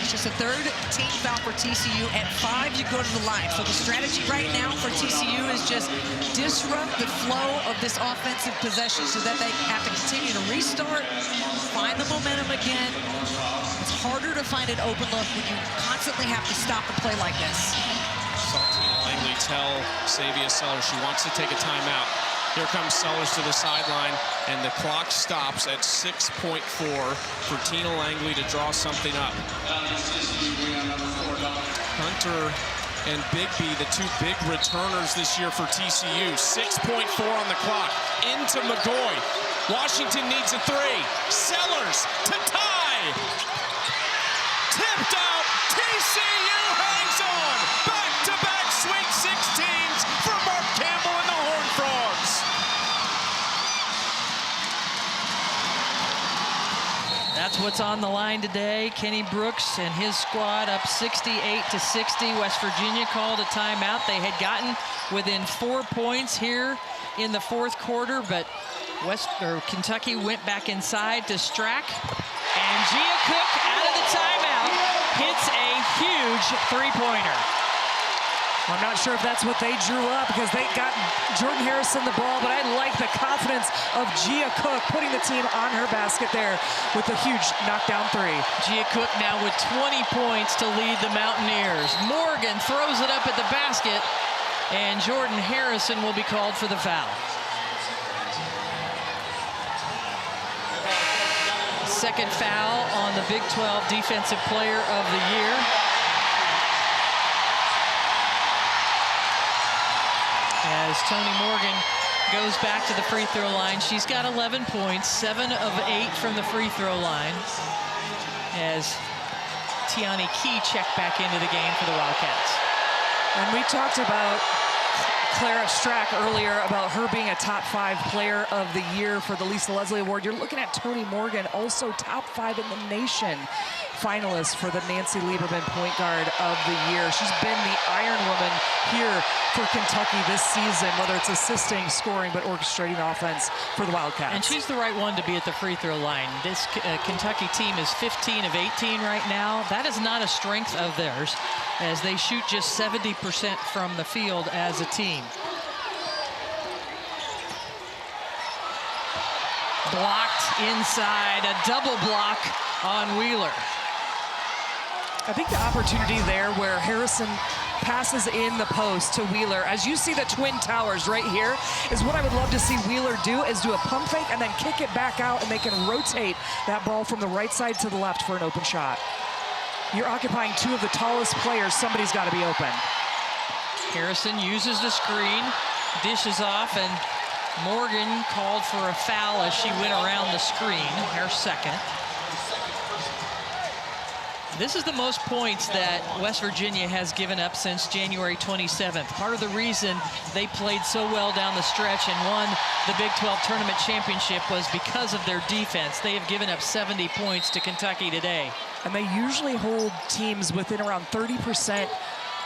It's just a third team foul for TCU. At 5, you go to the line. So the strategy right now for TCU is just disrupt the flow of this offensive possession so that they have to continue to restart, find the momentum again. It's harder to find an open look when you constantly have to stop a play like this. Saw Tina Langley tell Savia Sellers she wants to take a timeout. Here comes Sellers to the sideline, and the clock stops at 6.4 for Tina Langley to draw something up. Hunter and Bigby, the two big returners this year for TCU. 6.4 on the clock. Into McGoy. Washington needs a three. Sellers to tie. Tipped out. TCU hangs on. Back-to-back Sweet 16s for Mark Campbell and the Horned Frogs. That's what's on the line today. Kenny Brooks and his squad up 68-60. West Virginia called a timeout. They had gotten within 4 points here in the fourth quarter, but Kentucky went back inside to Strack. And Gia Cook out of the timeout hits a huge three-pointer. I'm not sure if that's what they drew up because they got Jordan Harrison the ball, but I like the confidence of Gia Cook putting the team on her basket there with a huge knockdown three. Gia Cook now with 20 points to lead the Mountaineers. Morgan throws it up at the basket, and Jordan Harrison will be called for the foul. Second foul on the Big 12 Defensive Player of the Year. As Toni Morgan goes back to the free throw line. She's got 11 points, 7 of 8 from the free throw line. As Tiani Key checked back into the game for the Wildcats. And we talked about Clara Strack earlier about her being a top 5 player of the year for the Lisa Leslie Award. You're looking at Toni Morgan, also top 5 in the nation, finalist for the Nancy Lieberman Point Guard of the Year. She's been the Iron Woman here for Kentucky this season, whether it's assisting, scoring, but orchestrating offense for the Wildcats. And she's the right one to be at the free throw line. This Kentucky team is 15 of 18 right now. That is not a strength of theirs, as they shoot just 70% from the field as a team. Blocked inside, a double block on Wheeler. I think the opportunity there where Harrison passes in the post to Wheeler, as you see the Twin Towers right here, is what I would love to see Wheeler do, is do a pump fake and then kick it back out, and they can rotate that ball from the right side to the left for an open shot. You're occupying 2 of the tallest players. Somebody's got to be open. Harrison uses the screen, dishes off, and Morgan called for a foul as she went around the screen, her second. This is the most points that West Virginia has given up since January 27th. Part of the reason they played so well down the stretch and won the Big 12 Tournament Championship was because of their defense. They have given up 70 points to Kentucky today. And they usually hold teams within around 30%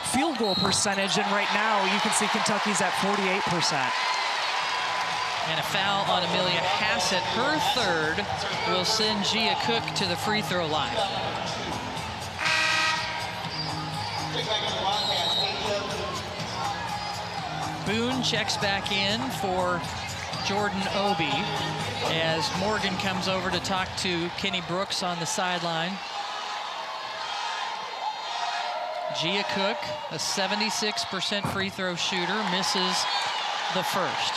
field goal percentage, and right now you can see Kentucky's at 48%. And a foul on Amelia Hassett, her third, will send Gia Cook to the free throw line. Boone checks back in for Jordan Obi as Morgan comes over to talk to Kenny Brooks on the sideline. Gia Cook, a 76% free throw shooter, misses the first.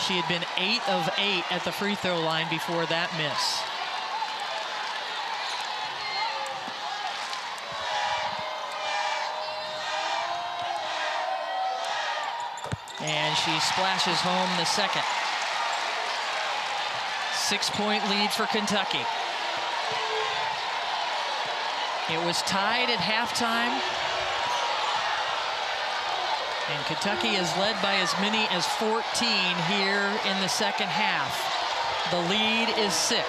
She had been 8 of 8 at the free throw line before that miss. And she splashes home the second. 6-point lead for Kentucky. It was tied at halftime. And Kentucky is led by as many as 14 here in the second half. The lead is 6.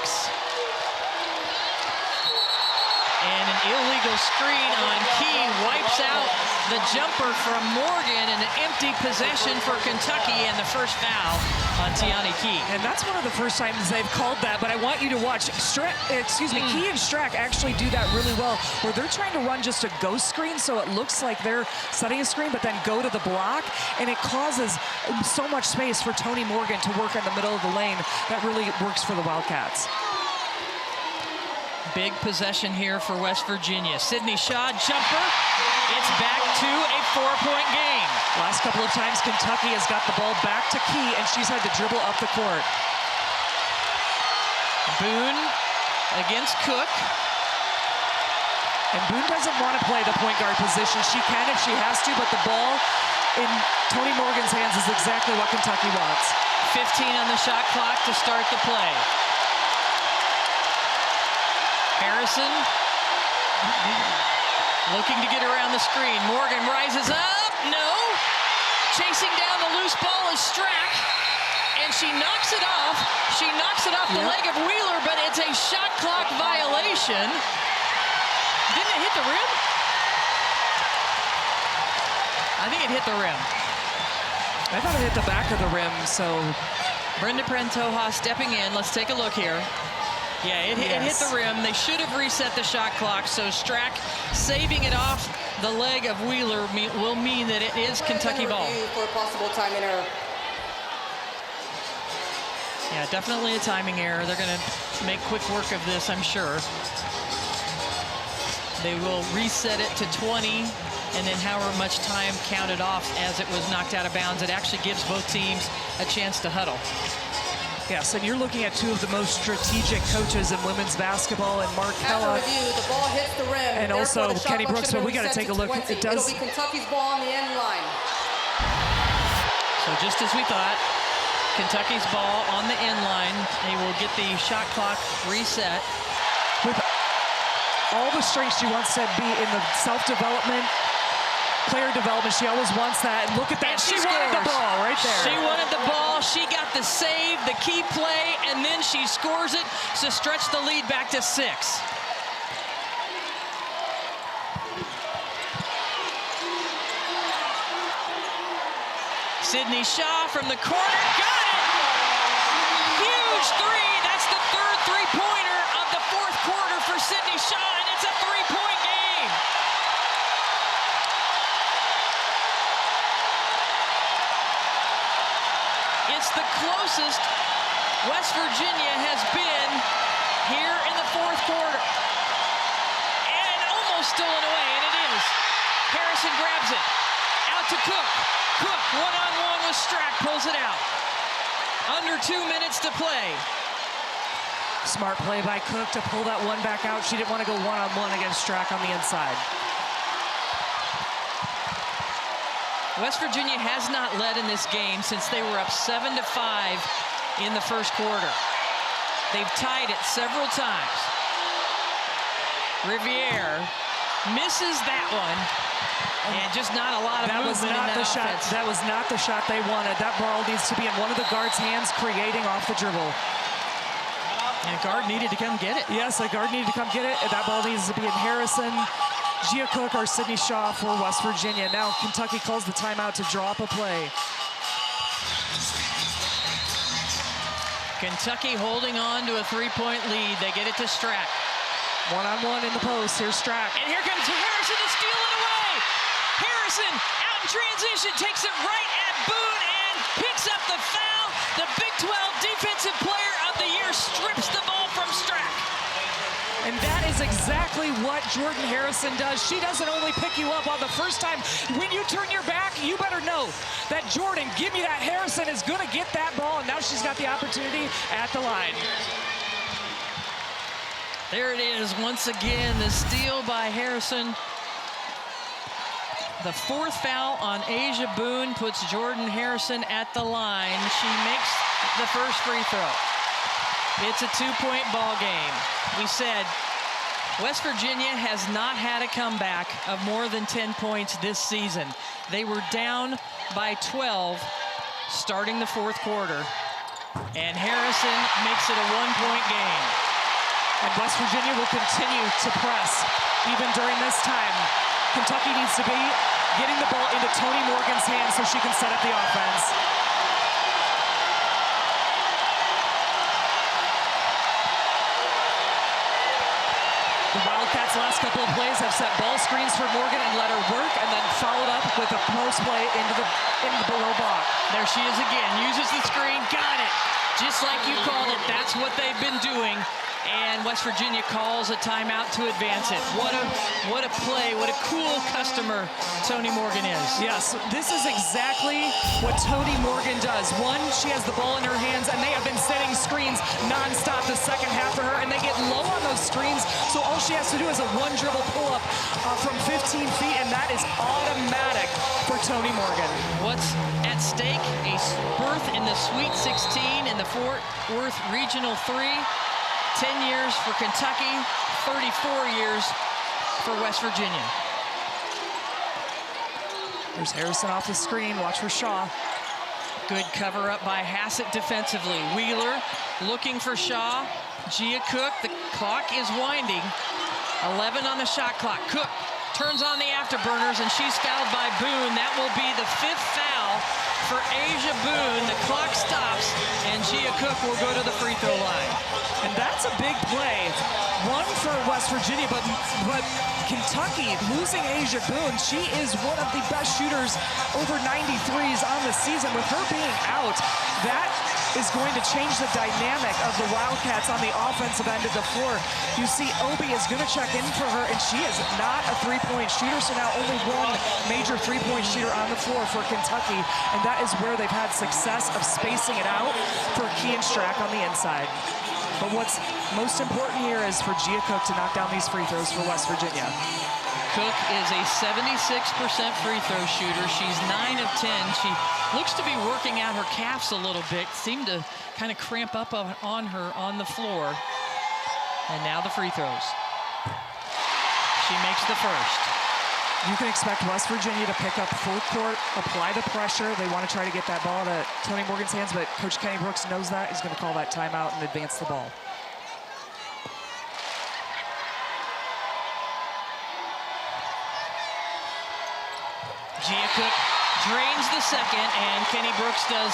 And an illegal screen on Key wipes out the jumper from Morgan, and an empty possession for Kentucky, and the first foul on Tiani Key. And that's one of the first times they've called that, but I want you to watch. Key and Strack actually do that really well, where they're trying to run just a ghost screen, so it looks like they're setting a screen, but then go to the block, and it causes so much space for Toni Morgan to work in the middle of the lane. That really works for the Wildcats. Big possession here for West Virginia. Sydney Shaw jumper. It's back to a 4-point game. Last couple of times, Kentucky has got the ball back to Key, and she's had to dribble up the court. Boone against Cook. And Boone doesn't want to play the point guard position. She can if she has to, but the ball in Toni Morgan's hands is exactly what Kentucky wants. 15 on the shot clock to start the play. Harrison looking to get around the screen. Morgan rises up. No. Chasing down the loose ball is Strack. And she knocks it off. She knocks it off the leg of Wheeler, but it's a shot clock violation. Didn't it hit the rim? I think it hit the rim. I thought it hit the back of the rim, so. Brenda Prentoha stepping in. Let's take a look here. Yeah, it hit the rim. They should have reset the shot clock, so Strack saving it off the leg of Wheeler will mean that it is Kentucky ball. For a possible timing error. Yeah, definitely a timing error. They're going to make quick work of this, I'm sure. They will reset it to 20, and then however much time counted off as it was knocked out of bounds. It actually gives both teams a chance to huddle. Yes, and you're looking at two of the most strategic coaches in women's basketball, and Mark Hella. The ball hits the rim. And also Kenny Brooks, but we got to take a look. It does. It'll be Kentucky's ball on the end line. So just as we thought, Kentucky's ball on the end line. They will get the shot clock reset. With all the strength she wants to be in the self-development, player development, she always wants that. And look at that, she wanted the ball right there. She wanted the ball, she got the save, the key play, and then she scores it to stretch the lead back to 6. Sydney Shaw from the corner, got it! Huge three, that's the third three-pointer of the fourth quarter for Sydney Shaw, and it's a three-point game. It's the closest West Virginia has been here in the fourth quarter. And almost stolen away, and it is. Harrison grabs it. Out to Cook. Cook, one-on-one with Strack, pulls it out. Under 2 minutes to play. Smart play by Cook to pull that one back out. She didn't want to go one-on-one against Strack on the inside. West Virginia has not led in this game since they were up 7-5 in the first quarter. They've tied it several times. Riviere misses that one, and just not a lot of movement in that offense. That was not the shot they wanted. That ball needs to be in one of the guard's hands, creating off the dribble. And a guard needed to come get it. Yes, a guard needed to come get it, and that ball needs to be in Harrison, Gia Cook, or Sydney Shaw for West Virginia. Now Kentucky calls the timeout to draw up a play. Kentucky holding on to a three-point lead. They get it to Strack. One-on-one in the post. Here's Strack. And here comes Harrison to steal it away. Harrison out in transition, takes it right at Boone and picks up the foul. The Big 12 Defensive Player of the Year strips the ball from Strack. And that is exactly what Jordan Harrison does. She doesn't only pick you up on the first time. When you turn your back, you better know that Jordan, give me that, Harrison is going to get that ball, and now she's got the opportunity at the line. There it is once again, the steal by Harrison. The fourth foul on Asia Boone puts Jordan Harrison at the line. She makes the first free throw. It's a two-point ball game. We said West Virginia has not had a comeback of more than 10 points this season. They were down by 12 starting the fourth quarter. And Harrison makes it a one-point game. And West Virginia will continue to press even during this time. Kentucky needs to be getting the ball into Toni Morgan's hands so she can set up the offense. The Wildcats' last couple of plays have set ball screens for Morgan and let her work, and then followed up with a post play into the below block. There she is again, uses the screen, got it. Just like you called it, that's what they've been doing. and West Virginia calls a timeout to advance it. What a play, what a cool customer Tony Morgan is. Yes, this is exactly what Tony Morgan does. One, she has the ball in her hands, and they have been setting screens nonstop the second half for her, and they get low on those screens, so all she has to do is a one dribble pull-up from 15 feet, and that is automatic for Tony Morgan. What's at stake? A berth in the Sweet 16 in the Fort Worth Regional 3. 10 years for Kentucky, 34 years for West Virginia. There's Harrison off the screen. Watch for Shaw. Good cover up by Hassett defensively. Wheeler looking for Shaw. Gia Cook, the clock is winding. 11 on the shot clock. Cook turns on the afterburners, and she's fouled by Boone. That will be the 5th foul for Asia Boone. The clock stops, and Gia Cook will go to the free throw line. And that's a big play. One for West Virginia, but Kentucky losing Asia Boone. She is one of the best shooters, over 93s on the season. With her being out, that is going to change the dynamic of the Wildcats on the offensive end of the floor. You see Obi is going to check in for her, and she is not a three-point shooter, so now only one major three-point shooter on the floor for Kentucky, and that is where they've had success of spacing it out for Kean Strack on the inside. But what's most important here is for Gia Cook to knock down these free throws for West Virginia. Cook is a 76% free throw shooter. She's 9 of 10. She looks to be working out her calves a little bit. Seemed to kind of cramp up on her on the floor. And now the free throws. She makes the first. You can expect West Virginia to pick up full court, apply the pressure. They want to try to get that ball to Tony Morgan's hands, but Coach Kenny Brooks knows that. He's going to call that timeout and advance the ball. Gia Cook drains the second, and Kenny Brooks does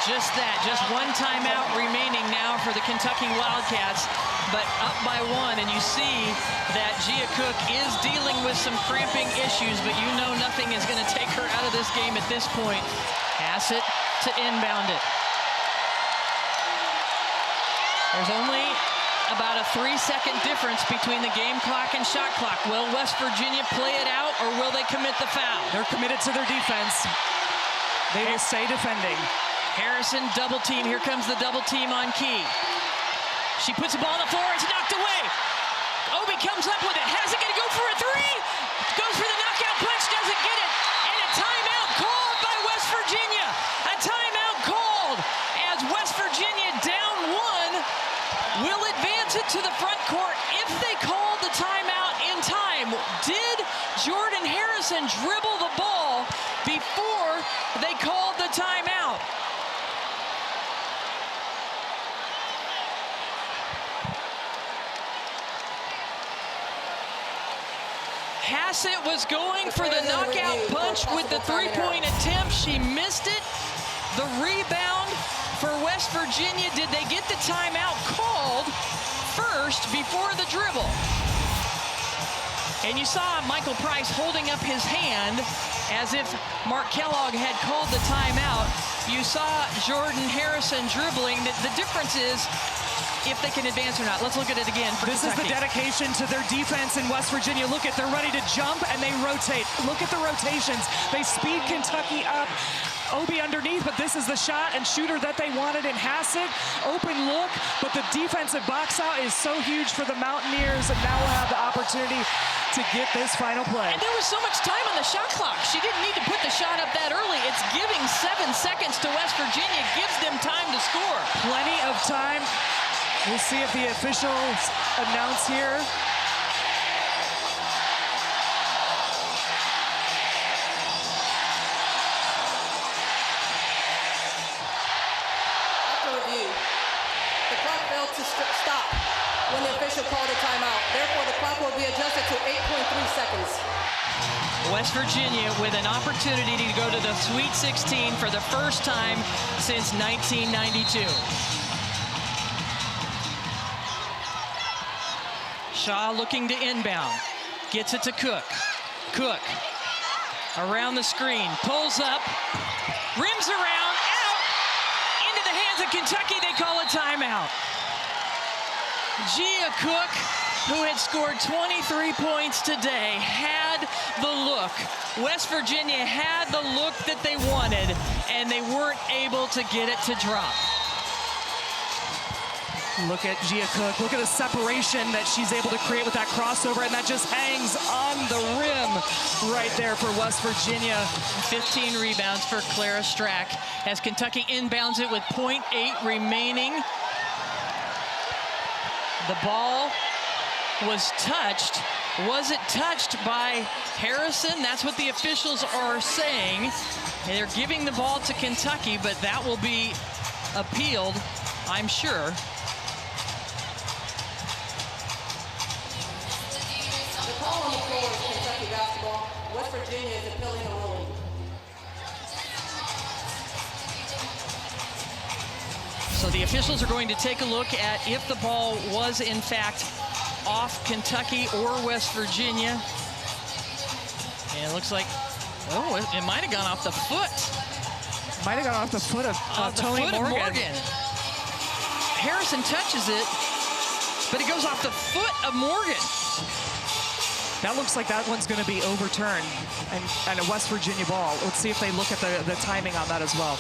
just that. Just one timeout remaining now for the Kentucky Wildcats, but up by 1, and you see that Gia Cook is dealing with some cramping issues, but you know nothing is going to take her out of this game at this point. Hassett to inbound it. There's only about a 3-second difference between the game clock and shot clock. Will West Virginia play it out, or will they commit the foul? They're committed to their defense. They will stay defending. Harrison double team. Here comes the double team on Key. She puts the ball on the floor. It's knocked away. Obi comes up with it. Has it going to go for a 3? Goes for the knockout punch. Doesn't get it. And a timeout called by West Virginia. A timeout called as West Virginia down 1 will advance it to the front court if they call the timeout in time. Did Jordan Harrison dribble the ball before they called the timeout? Hassett was going for the knockout punch with the three-point attempt. She missed it. The rebound for West Virginia. Did they get the timeout called first before the dribble? And you saw Michael Price holding up his hand as if Mark Kellogg had called the timeout. You saw Jordan Harrison dribbling. The difference is if they can advance or not. Let's look at it again for This Kentucky. is the dedication to their defense in West Virginia. Look at, they're ready to jump and they rotate. Look at the rotations. They speed Kentucky up. Obi underneath, but this is the shot and shooter that they wanted in Hassett. Open look, but the defensive box out is so huge for the Mountaineers, and now we'll have the opportunity to get this final play. And there was so much time on the shot clock. She didn't need to put the shot up that early. It's giving 7 seconds to West Virginia. Gives them time to score. Plenty of time. We'll see if the officials announce here. Stop when the official called a timeout. Therefore, the clock will be adjusted to 8.3 seconds. West Virginia with an opportunity to go to the Sweet 16 for the first time since 1992. Shaw looking to inbound. Gets it to Cook. Cook around the screen. Pulls up. Rims around. Out. Into the hands of Kentucky. They call a timeout. Gia Cook, who had scored 23 points today, had the look. West Virginia had the look that they wanted, and they weren't able to get it to drop. Look at Gia Cook. Look at the separation that she's able to create with that crossover, and that just hangs on the rim right there for West Virginia. 15 rebounds for Clara Strack as Kentucky inbounds it with 0.8 remaining. The ball was touched. Was it touched by Harrison? That's what the officials are saying. They're giving the ball to Kentucky, but that will be appealed, I'm sure. The call on the floor is Kentucky basketball. West Virginia is appealing the ruling. So the officials are going to take a look at if the ball was in fact off Kentucky or West Virginia. And it looks like, oh, it might have gone off the foot. Might have gone off the foot of Tony Morgan. Harrison touches it, but it goes off the foot of Morgan. That looks like that one's going to be overturned and a West Virginia ball. Let's see if they look at the timing on that as well.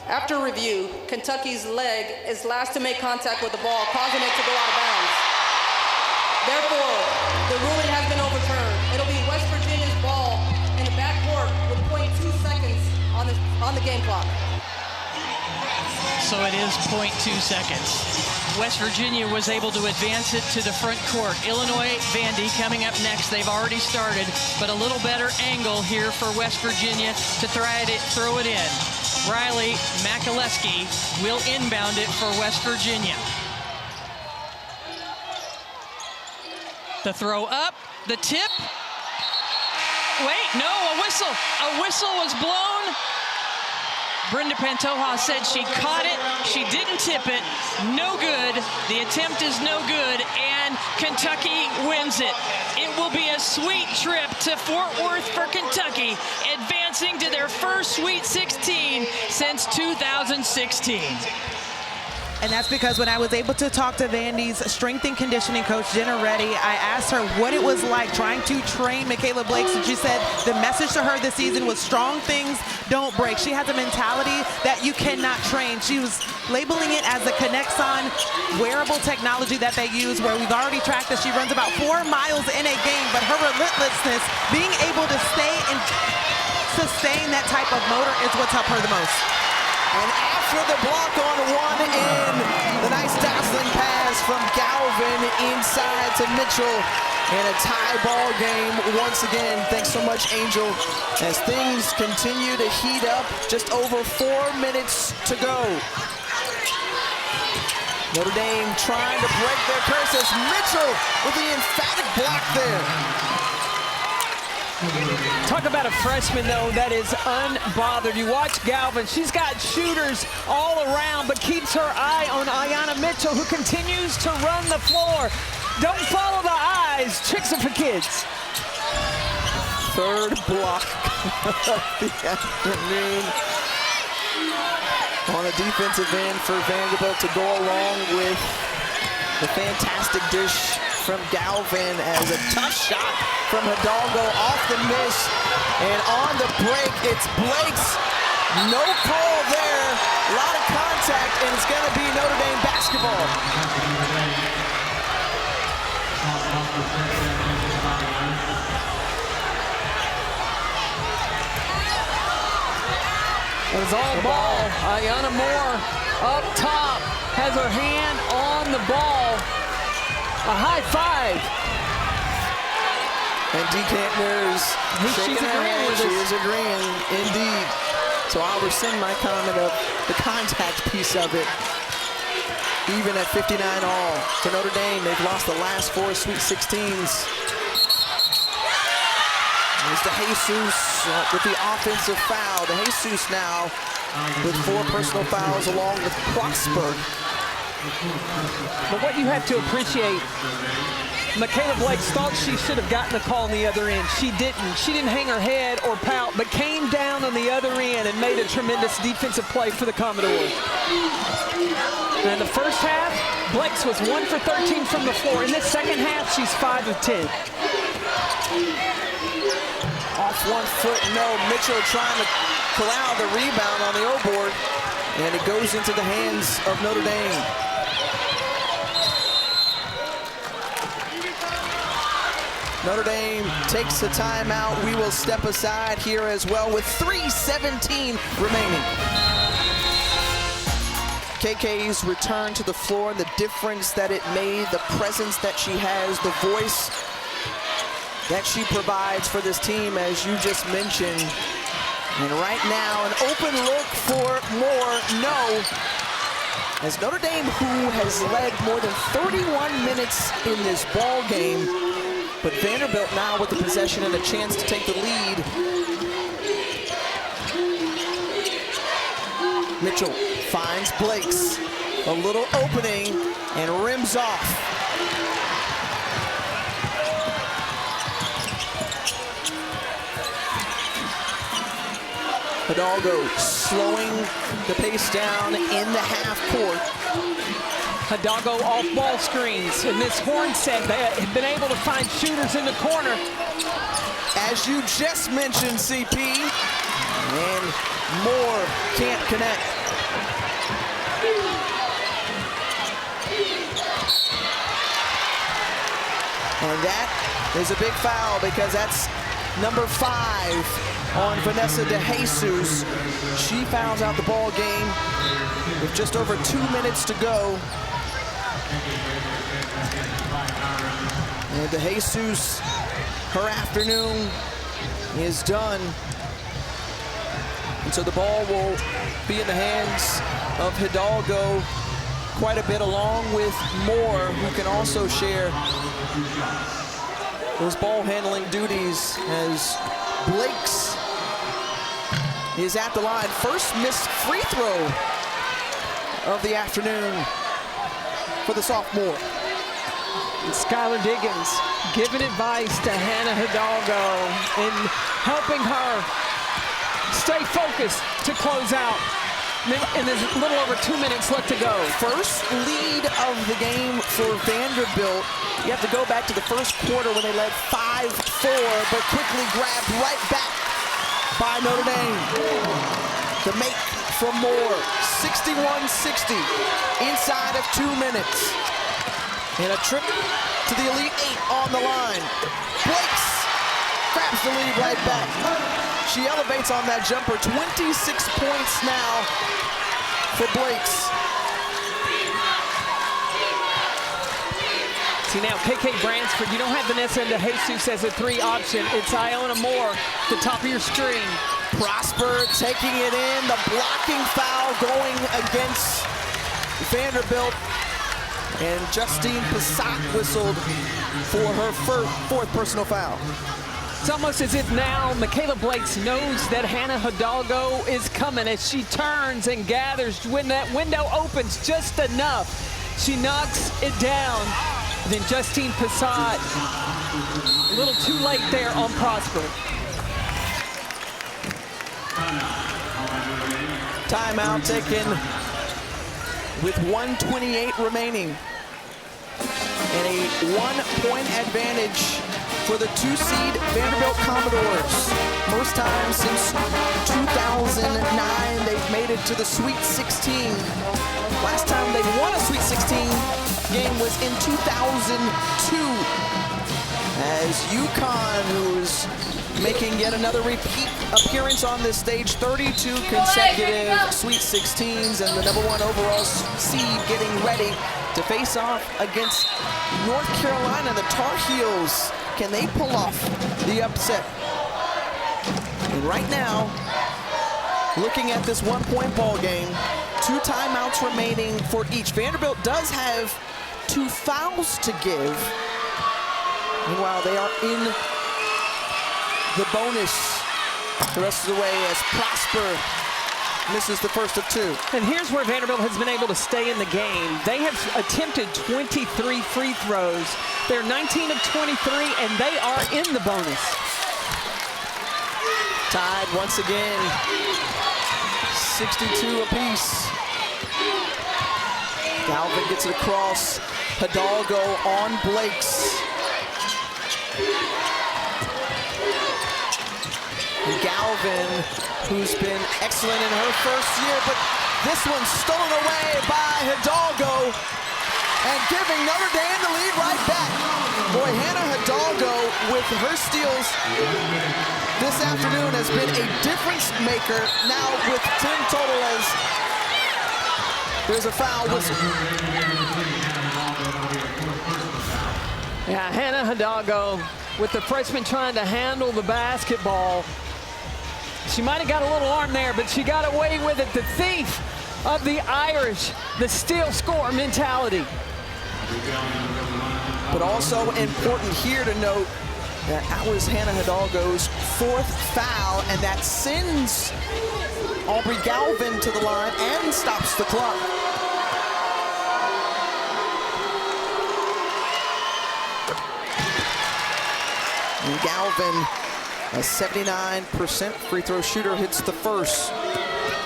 After review, Kentucky's leg is last to make contact with the ball, causing it to go out of bounds. Therefore, the ruling has been overturned. It'll be West Virginia's ball in the backcourt with 0.2 seconds on the game clock. So it is 0.2 seconds. West Virginia was able to advance it to the front court. Illinois, Vandy coming up next. They've already started, but a little better angle here for West Virginia to throw it in. Riley Makaleski will inbound it for West Virginia. The throw up, the tip. Wait, no, a whistle. A whistle was blown. Brenda Pantoja said she caught it. She didn't tip it. No good. The attempt is no good, and Kentucky wins it. It will be a sweet trip to Fort Worth for Kentucky, advancing to their first Sweet 16 since 2016. And that's because when I was able to talk to Vandy's strength and conditioning coach, Jenna Reddy, I asked her what it was like trying to train Michaela Blakes, and she said the message to her this season was strong things don't break. She has a mentality that you cannot train. She was labeling it as a Connexon wearable technology that they use, where we've already tracked that she runs about 4 miles in a game, but her relentlessness, being able to stay and sustain that type of motor is what's helped her the most. And after the block on one in, the nice dazzling pass from Galvin inside to Mitchell. And a tie ball game once again. Thanks so much, Angel. As things continue to heat up, just over 4 minutes to go. Notre Dame trying to break their curses. Mitchell with the emphatic block there. Talk about a freshman, though, that is unbothered. You watch Galvin. She's got shooters all around, but keeps her eye on Ayanna Mitchell, who continues to run the floor. Don't follow the eyes. Tricks are for kids. Third block of the afternoon on the defensive end for Vanderbilt to go along with the fantastic dish from Galvin as a tough shot from Hidalgo off the miss. And on the break, it's Blakes. No call there. A lot of contact, and it's going to be Notre Dame basketball. It's all ball. Ayanna Moore up top has her hand on the ball. A high five. And Decantner's shaking her head. She is agreeing, indeed. So I'll rescind my comment of the contact piece of it. Even at 59 all for Notre Dame, they've lost the last 4 Sweet 16s. There's DeJesus with the offensive foul. DeJesus now with 4 personal fouls along with Prosper. But what you have to appreciate Michaela Blakes thought she should have gotten the call on the other end. She didn't. She didn't hang her head or pout, but came down on the other end and made a tremendous defensive play for the Commodores. Now in the first half, Blakes was 1 for 13 from the floor. In this second half, she's 5 of 10. Off 1 foot, no. Mitchell trying to corral the rebound on the O-board, and it goes into the hands of Notre Dame. Notre Dame takes a timeout. We will step aside here as well with 3:17 remaining. KK's return to the floor, the difference that it made, the presence that she has, the voice that she provides for this team, as you just mentioned. And right now, an open look for more, no. As Notre Dame, who has led more than 31 minutes in this ball game, but Vanderbilt now with the possession and a chance to take the lead. Mitchell finds Blakes, a little opening, and rims off. Hidalgo slowing the pace down in the half court. Hidalgo off ball screens. In this horn set, they have been able to find shooters in the corner. As you just mentioned, CP, and Moore can't connect. And that is a big foul because that's number 5 on Vanessa DeJesus. She fouls out the ball game with just over 2 minutes to go. And DeJesus, her afternoon is done. And so the ball will be in the hands of Hidalgo quite a bit, along with Moore, who can also share those ball handling duties, as Blakes is at the line. First missed free throw of the afternoon for the sophomore. And Skylar Diggins giving advice to Hannah Hidalgo and helping her stay focused to close out. And there's a little over 2 minutes left to go. First lead of the game for Vanderbilt. You have to go back to the first quarter when they led 5-4, but quickly grabbed right back by Notre Dame. The make for Moore, 61-60, inside of 2 minutes. And a trip to the Elite 8 on the line. Blakes grabs the lead right back. She elevates on that jumper. 26 points now for Blakes. See now, KK Bransford, you don't have Vanessa DeJesus as a 3 option. It's Iona Moore, the top of your string. Prosper taking it in. The blocking foul going against Vanderbilt. And Justine Passat whistled for her fourth personal foul. It's almost as if now Michaela Blakes knows that Hannah Hidalgo is coming as she turns and gathers. When that window opens just enough, she knocks it down. Then Justine Passat, a little too late there on Prosper. Timeout taken with 1:28 remaining. And a 1-point advantage for the 2-seed Vanderbilt Commodores. First time since 2009 they've made it to the Sweet 16. Last time they won a Sweet 16 game was in 2002. As UConn, who's making yet another repeat appearance on this stage, 32 consecutive Sweet 16s, and the #1 overall seed getting ready to face off against North Carolina, the Tar Heels. Can they pull off the upset? And right now, looking at this 1-point ball game, 2 timeouts remaining for each. Vanderbilt does have 2 fouls to give. Meanwhile, they are in the bonus the rest of the way as Prosper misses the first of 2. And here's where Vanderbilt has been able to stay in the game. They have attempted 23 free throws. They're 19 of 23, and they are in the bonus. Tied once again, 62 apiece. Galvin gets it across. Hidalgo on Blakes. And Galvin, who's been excellent in her first year, but this one's stolen away by Hidalgo and giving Notre Dame the lead right back. Boy, Hannah Hidalgo with her steals this afternoon has been a difference maker. Now with 10 total as there's a foul whistle. Yeah, Hannah Hidalgo with the freshman trying to handle the basketball. She might have got a little arm there, but she got away with it. The thief of the Irish, the steal score mentality. But also important here to note that was Hannah Hidalgo's 4th foul, and that sends Aubrey Galvin to the line and stops the clock. And Galvin, a 79% free throw shooter, hits the first.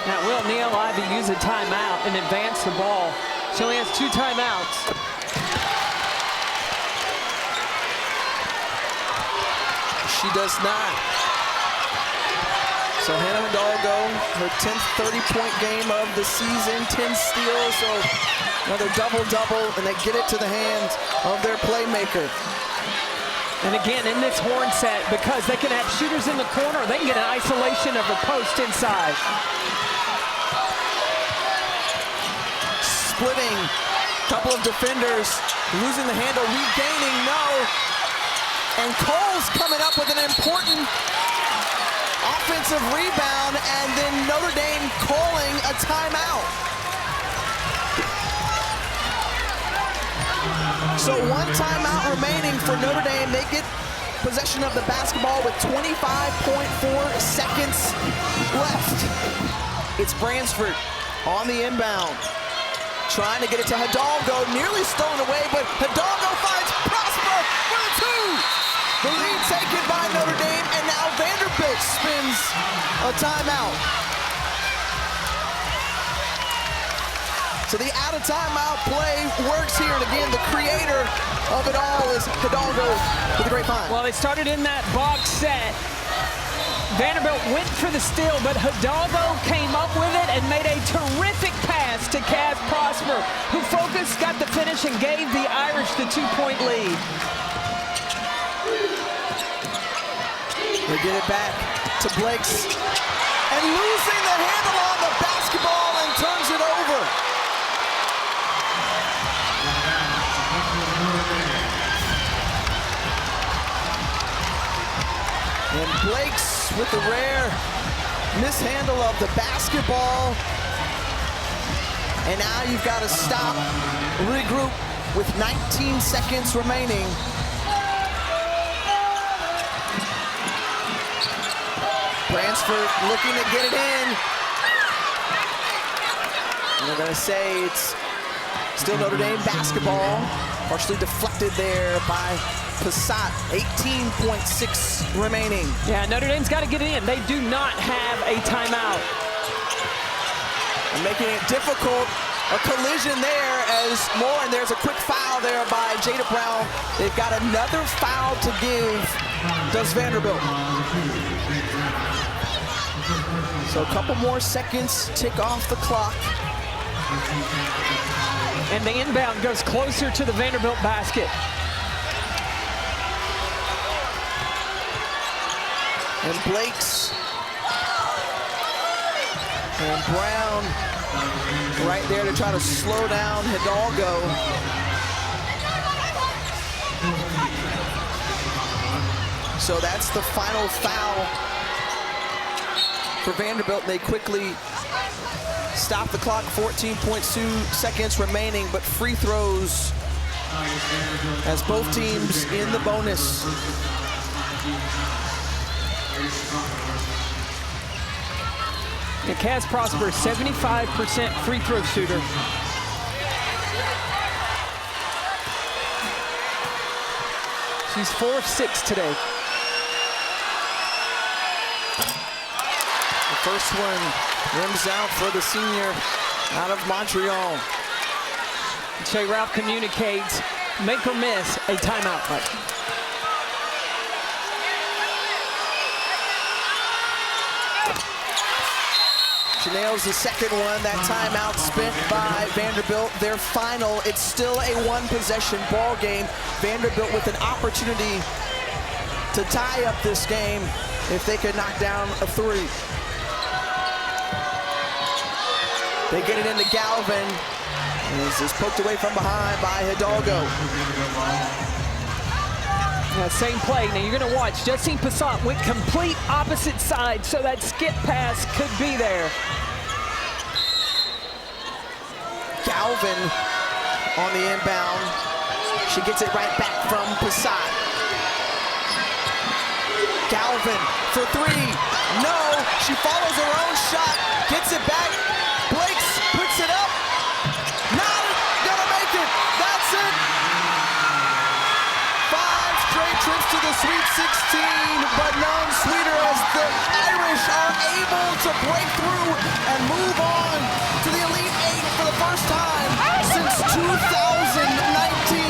Now, will Neil Ivey use a timeout and advance the ball? She only has 2 timeouts. She does not. So Hannah Hidalgo, her 10th 30-point game of the season, 10 steals, so another double-double, and they get it to the hands of their playmaker. And again, in this horn set, because they can have shooters in the corner, they can get an isolation of the post inside. Splitting, couple of defenders, losing the handle, regaining, no. And Cole's coming up with an important offensive rebound, and then Notre Dame calling a timeout. So 1 timeout remaining for Notre Dame. They get possession of the basketball with 25.4 seconds left. It's Bransford on the inbound, trying to get it to Hidalgo, nearly stolen away, but Hidalgo finds Prosper for the 2. The lead taken by Notre Dame, and now Vanderbilt spins a timeout. So the out-of-timeout play works here, and again, the creator of it all is Hidalgo with a great find. Well, they started in that box set. Vanderbilt went for the steal, but Hidalgo came up with it and made a terrific pass to Cass Prosper, who focused, got the finish, and gave the Irish the 2-point lead. They get it back to Blakes, and losing the handle on the basketball and turns it over. And Blakes with the rare mishandle of the basketball. And now you've got to stop, regroup with 19 seconds remaining. Bransford looking to get it in. And they're going to say it's still Notre Dame basketball. Partially deflected there by Passat. 18.6 remaining. Yeah, Notre Dame's got to get it in. They do not have a timeout. And making it difficult. A collision there as Moore, and there's a quick foul there by Jada Brown. They've got another foul to give, does Vanderbilt. So a couple more seconds tick off the clock. And the inbound goes closer to the Vanderbilt basket. And Blakes and Brown right there to try to slow down Hidalgo. So that's the final foul for Vanderbilt. They quickly stop the clock, 14.2 seconds remaining, but free throws as both teams in the bonus. And Cass Prosper, 75% free throw shooter. She's 4 of 6 today. The first one rims out for the senior out of Montreal. Shay Ralph communicates, make or miss a timeout. Mike. She nails the second one. That timeout spent by Vanderbilt. Their final, it's still a one-possession ball game. Vanderbilt with an opportunity to tie up this game if they could knock down a three. They get it into Galvin. This is poked away from behind by Hidalgo. Now, same play. Now you're going to watch. Justine Passat went complete opposite side, so that skip pass could be there. Galvin on the inbound. She gets it right back from Passat. Galvin for three. No, she follows her own shot, gets it back. Blakes puts it up. Not gonna make it. That's it. 5 straight trips to the Sweet 16, but none sweeter as the Irish are able to break through and move on to the Elite Eight for the first time since 2019.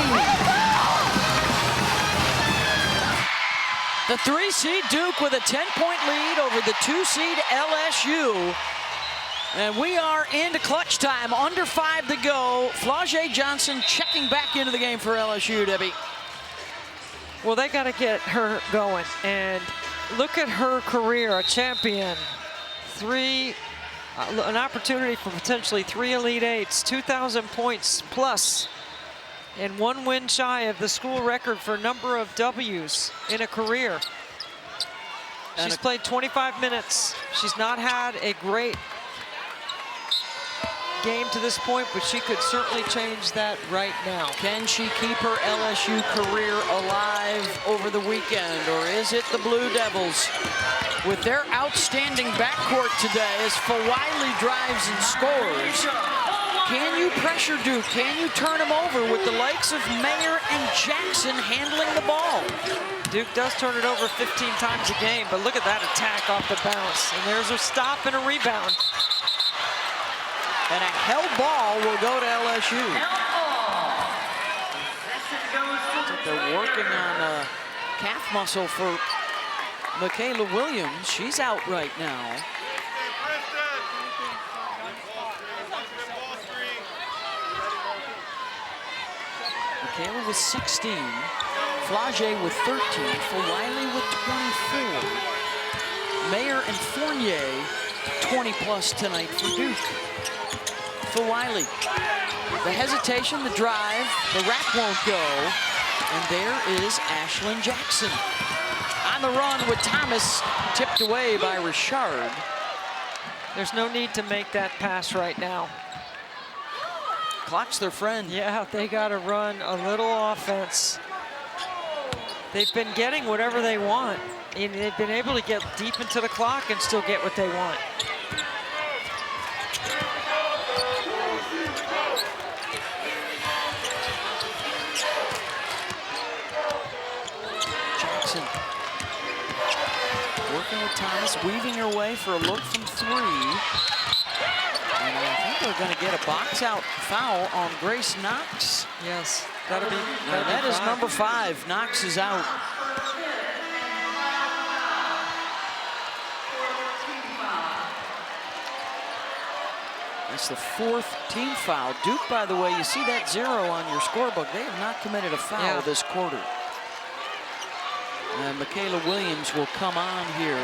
The 3-seed Duke with a 10-point lead over the 2-seed LSU. And we are into clutch time, under 5 to go. Flau'jae Johnson checking back into the game for LSU, Debbie. Well, they got to get her going. And look at her career, a champion. An opportunity for potentially 3 Elite Eights, 2,000 points plus, and 1 win shy of the school record for number of W's in a career. She's played 25 minutes. She's not had a great game to this point, but she could certainly change that right now. Can she keep her LSU career alive over the weekend, or is it the Blue Devils? With their outstanding backcourt today as Wiley drives and scores, can you pressure Duke? Can you turn them over with the likes of Mayer and Jackson handling the ball? Duke does turn it over 15 times a game, but look at that attack off the bounce. And there's a stop and a rebound. And a held ball will go to LSU. They're working on calf muscle for Michaela Williams. She's out right now. Michaela with 16. Flau'jae with 13. Wiley with 24. Mayer and Fournier 20 plus tonight for Duke. Wiley, the hesitation, the drive, the rack won't go, and there is Ashlyn Jackson. On the run with Thomas, tipped away by Richard. There's no need to make that pass right now. Clock's their friend. Yeah, they got to run a little offense. They've been getting whatever they want. And they've been able to get deep into the clock and still get what they want. Working with Thomas, weaving her way for a look from 3. And I think they're going to get a box out foul on Grace Knox. Yes, that is number 5. Knox is out. That's the 4th team foul. Duke, by the way, you see that 0 on your scorebook. They have not committed a foul this quarter. And Michaela Williams will come on here.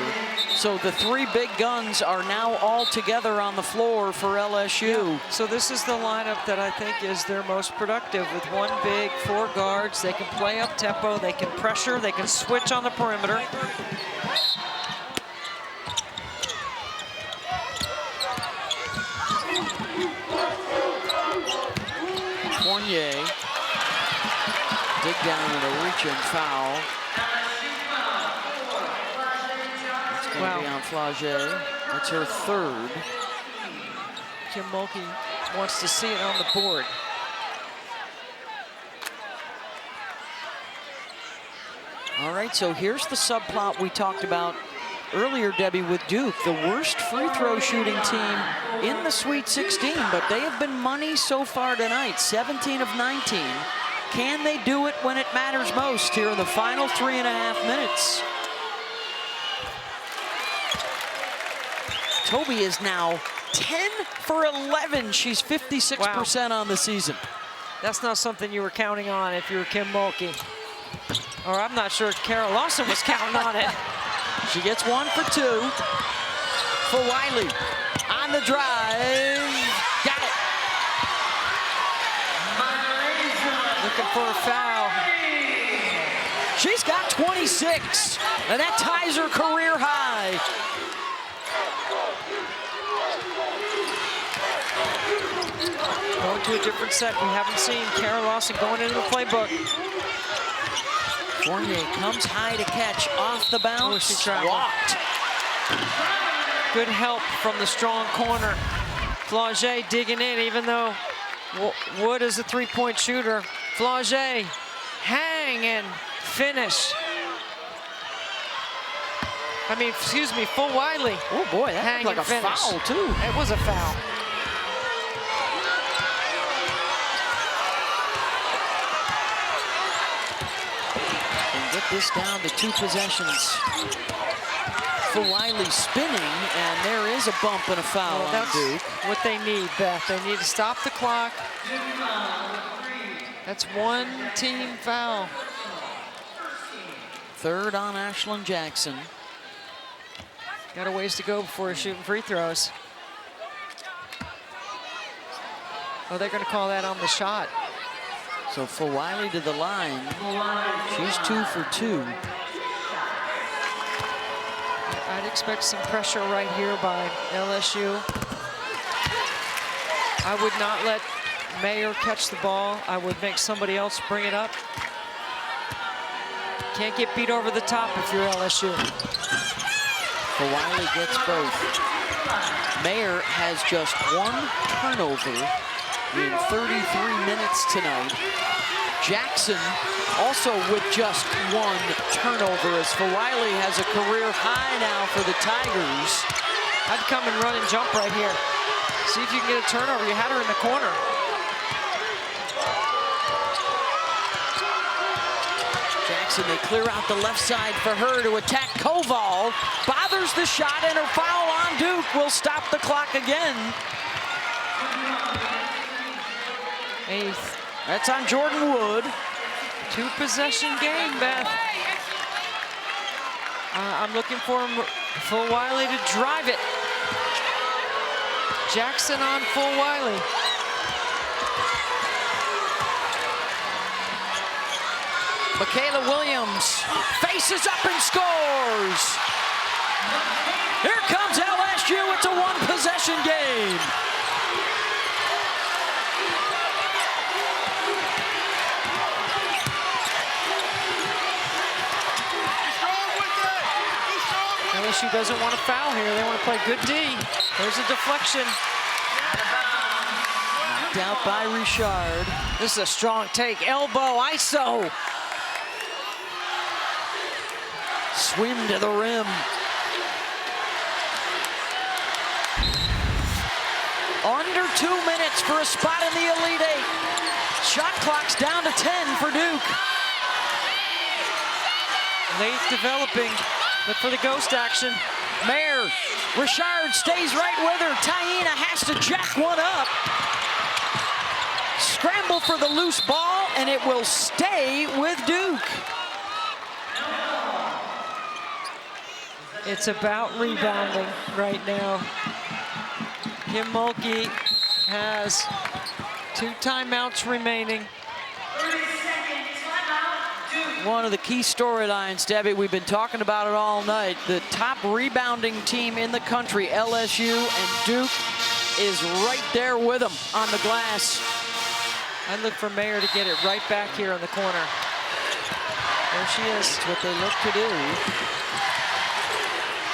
So the 3 big guns are now all together on the floor for LSU. Yeah. So this is the lineup that I think is their most productive, with 1 big, 4 guards. They can play up tempo, they can pressure, they can switch on the perimeter. Fournier, dig down and a reach-in foul. It's going to be on Flau'jae. That's her third. Kim Mulkey wants to see it on the board. All right, so here's the subplot we talked about earlier, Debbie, with Duke, the worst free throw shooting team in the Sweet 16, but they have been money so far tonight, 17 of 19. Can they do it when it matters most here in the final 3.5 minutes? Toby is now 10 for 11. She's 56% on the season. That's not something you were counting on if you were Kim Mulkey. Or I'm not sure Carol Lawson was counting on it. She gets 1 for 2. For Wiley on the drive. Got it. Looking for a foul. She's got 26, and that ties her career high. Going to a different set. We haven't seen Carol Lawson going into the playbook. Fournier comes high to catch off the bounce. Walked. Good help from the strong corner. Flauget digging in, even though Wood is a three-point shooter. Flauget, hang and finish. I mean, excuse me, full Wiley. Oh boy, that looked like a foul too. It was a foul. Get this down to 2 possessions. For Wiley spinning, and there is a bump and a foul on Duke. What they need, Beth. They need to stop the clock. That's 1 team foul. Third on Ashlyn Jackson. Got a ways to go before he's shooting free throws. Oh, they're going to call that on the shot. So for Wiley to the line, she's 2 for 2. I'd expect some pressure right here by LSU. I would not let Mayer catch the ball. I would make somebody else bring it up. Can't get beat over the top if you're LSU. For Wiley gets both. Mayer has just 1 turnover in 33 minutes tonight. Jackson also with just 1 turnover, as Wiley has a career high now for the Tigers. I'd come and run and jump right here. See if you can get a turnover. You had her in the corner. Jackson, they clear out the left side for her to attack Koval. Bothers the shot, and her foul on Duke will stop the clock again. 8th. That's on Jordan Wood. 2-possession game, Beth. I'm looking for Wiley to drive it. Jackson on Wiley. Michaela Williams faces up and scores. Here comes LSU. It's a 1-possession game. LSU doesn't want to foul here. They want to play good D. There's a deflection. Knocked out by Richard. This is a strong take. Elbow, ISO. Swim to the rim. Under 2 minutes for a spot in the Elite Eight. Shot clock's down to 10 for Duke. Late developing. Look for the ghost action. Mayer, Richard stays right with her. Taina has to jack one up. Scramble for the loose ball, and it will stay with Duke. It's about rebounding right now. Kim Mulkey has 2 timeouts remaining. One of the key storylines, Debbie, we've been talking about it all night. The top rebounding team in the country, LSU, and Duke is right there with them on the glass. I look for Mayer to get it right back here in the corner. There she is. That's what they look to do.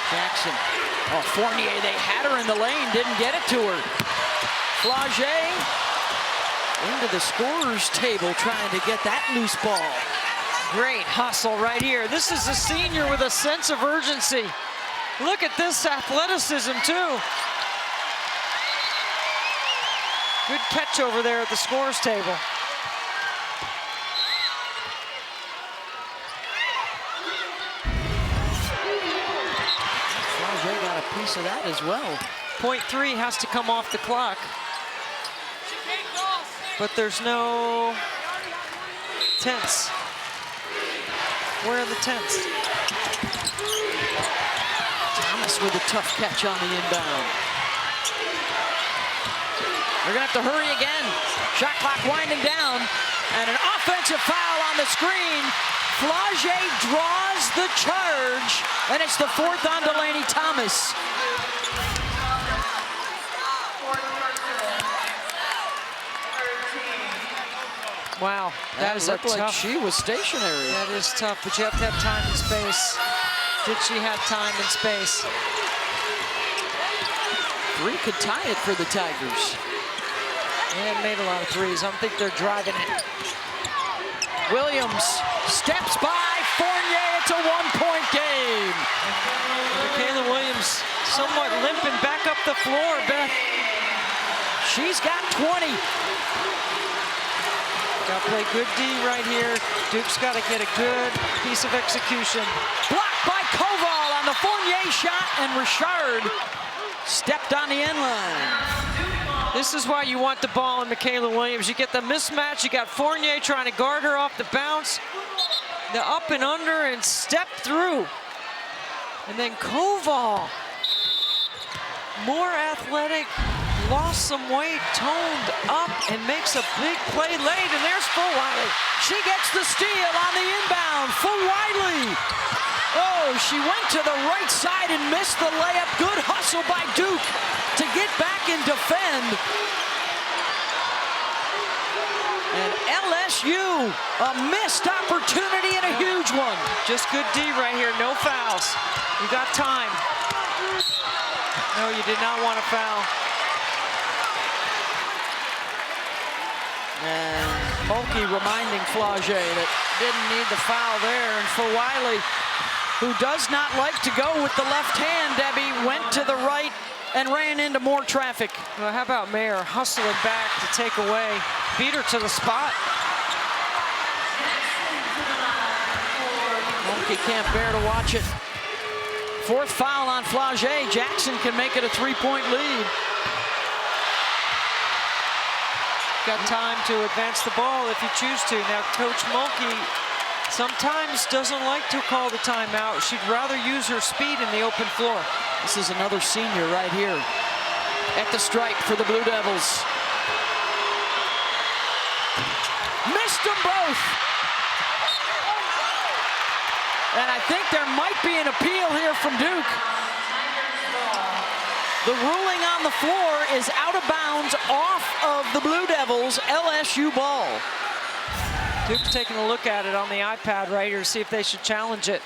Jackson Oh, Fournier, they had her in the lane, didn't get it to her. Flage into the scorer's table trying to get that loose ball. Great hustle right here. This is a senior with a sense of urgency. Look at this athleticism, too. Good catch over there at the scorer's table. Flage got a piece of that as well. .3 has to come off the clock. But there's no tenths. Where are the tenths? Thomas with a tough catch on the inbound. They're gonna have to hurry again. Shot clock winding down, and an offensive foul on the screen. Flage draws the charge, and it's the 4th on Delaney Thomas. Wow, that is looked a like tough. She was stationary. That is tough, but you have to have time and space. Did she have time and space? 3 could tie it for the Tigers. They hadn't made a lot of threes. I think they're driving it. Williams steps by Fournier. It's a 1-point game. Michaela Williams somewhat limping back up the floor, Beth. She's got 20. Got to play good D right here. Duke's got to get a good piece of execution. Blocked by Koval on the Fournier shot, and Richard stepped on the end line. This is why you want the ball in Michaela Williams. You get the mismatch. You got Fournier trying to guard her off the bounce. The up and under and step through. And then Koval, more athletic, lost some weight, toned up, and makes a big play late. And there's Fulwiley. She gets the steal on the inbound. Fulwiley. Oh, she went to the right side and missed the layup. Good hustle by Duke to get back and defend. And LSU, a missed opportunity and a huge one. Just good D right here, no fouls. You got time. No, you did not want to foul. And Mulkey reminding Flage that didn't need the foul there. And Fulwiley, who does not like to go with the left hand, Debbie, went to the right and ran into more traffic. Well, how about Mayer hustling back to take away, beat her to the spot. Mulkey can't bear to watch it. 4th foul on Flage. Jackson can make it a 3-point lead. Got time to advance the ball if you choose to. Now, Coach Mulkey sometimes doesn't like to call the timeout. She'd rather use her speed in the open floor. This is another senior right here at the stripe for the Blue Devils. Missed them both. And I think there might be an appeal here from Duke. The ruling on the floor is out of bounds off of the Blue Devils. LSU ball. Duke's taking a look at it on the iPad right here to see if they should challenge it.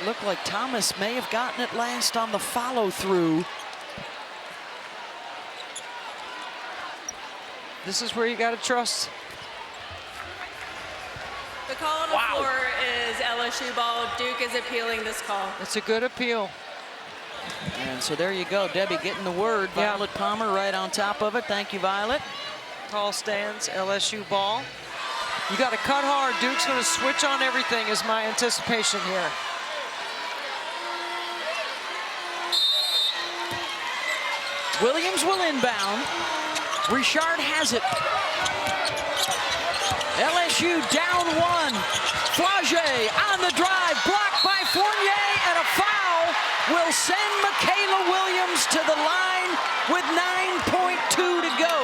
It looked like Thomas may have gotten it last on the follow-through. This is where you got to trust. The call on the floor is LSU ball. Duke is appealing this call. It's a good appeal. And so there you go, Debbie getting the word. Violet Palmer right on top of it. Thank you, Violet. Tall stands, LSU ball. You got to cut hard. Duke's going to switch on everything is my anticipation here. Williams will inbound. Richard has it. LSU down 1. Flage on the drive, blocked by Fournier, and a foul will send Michaela Williams to the line with 9.2 to go.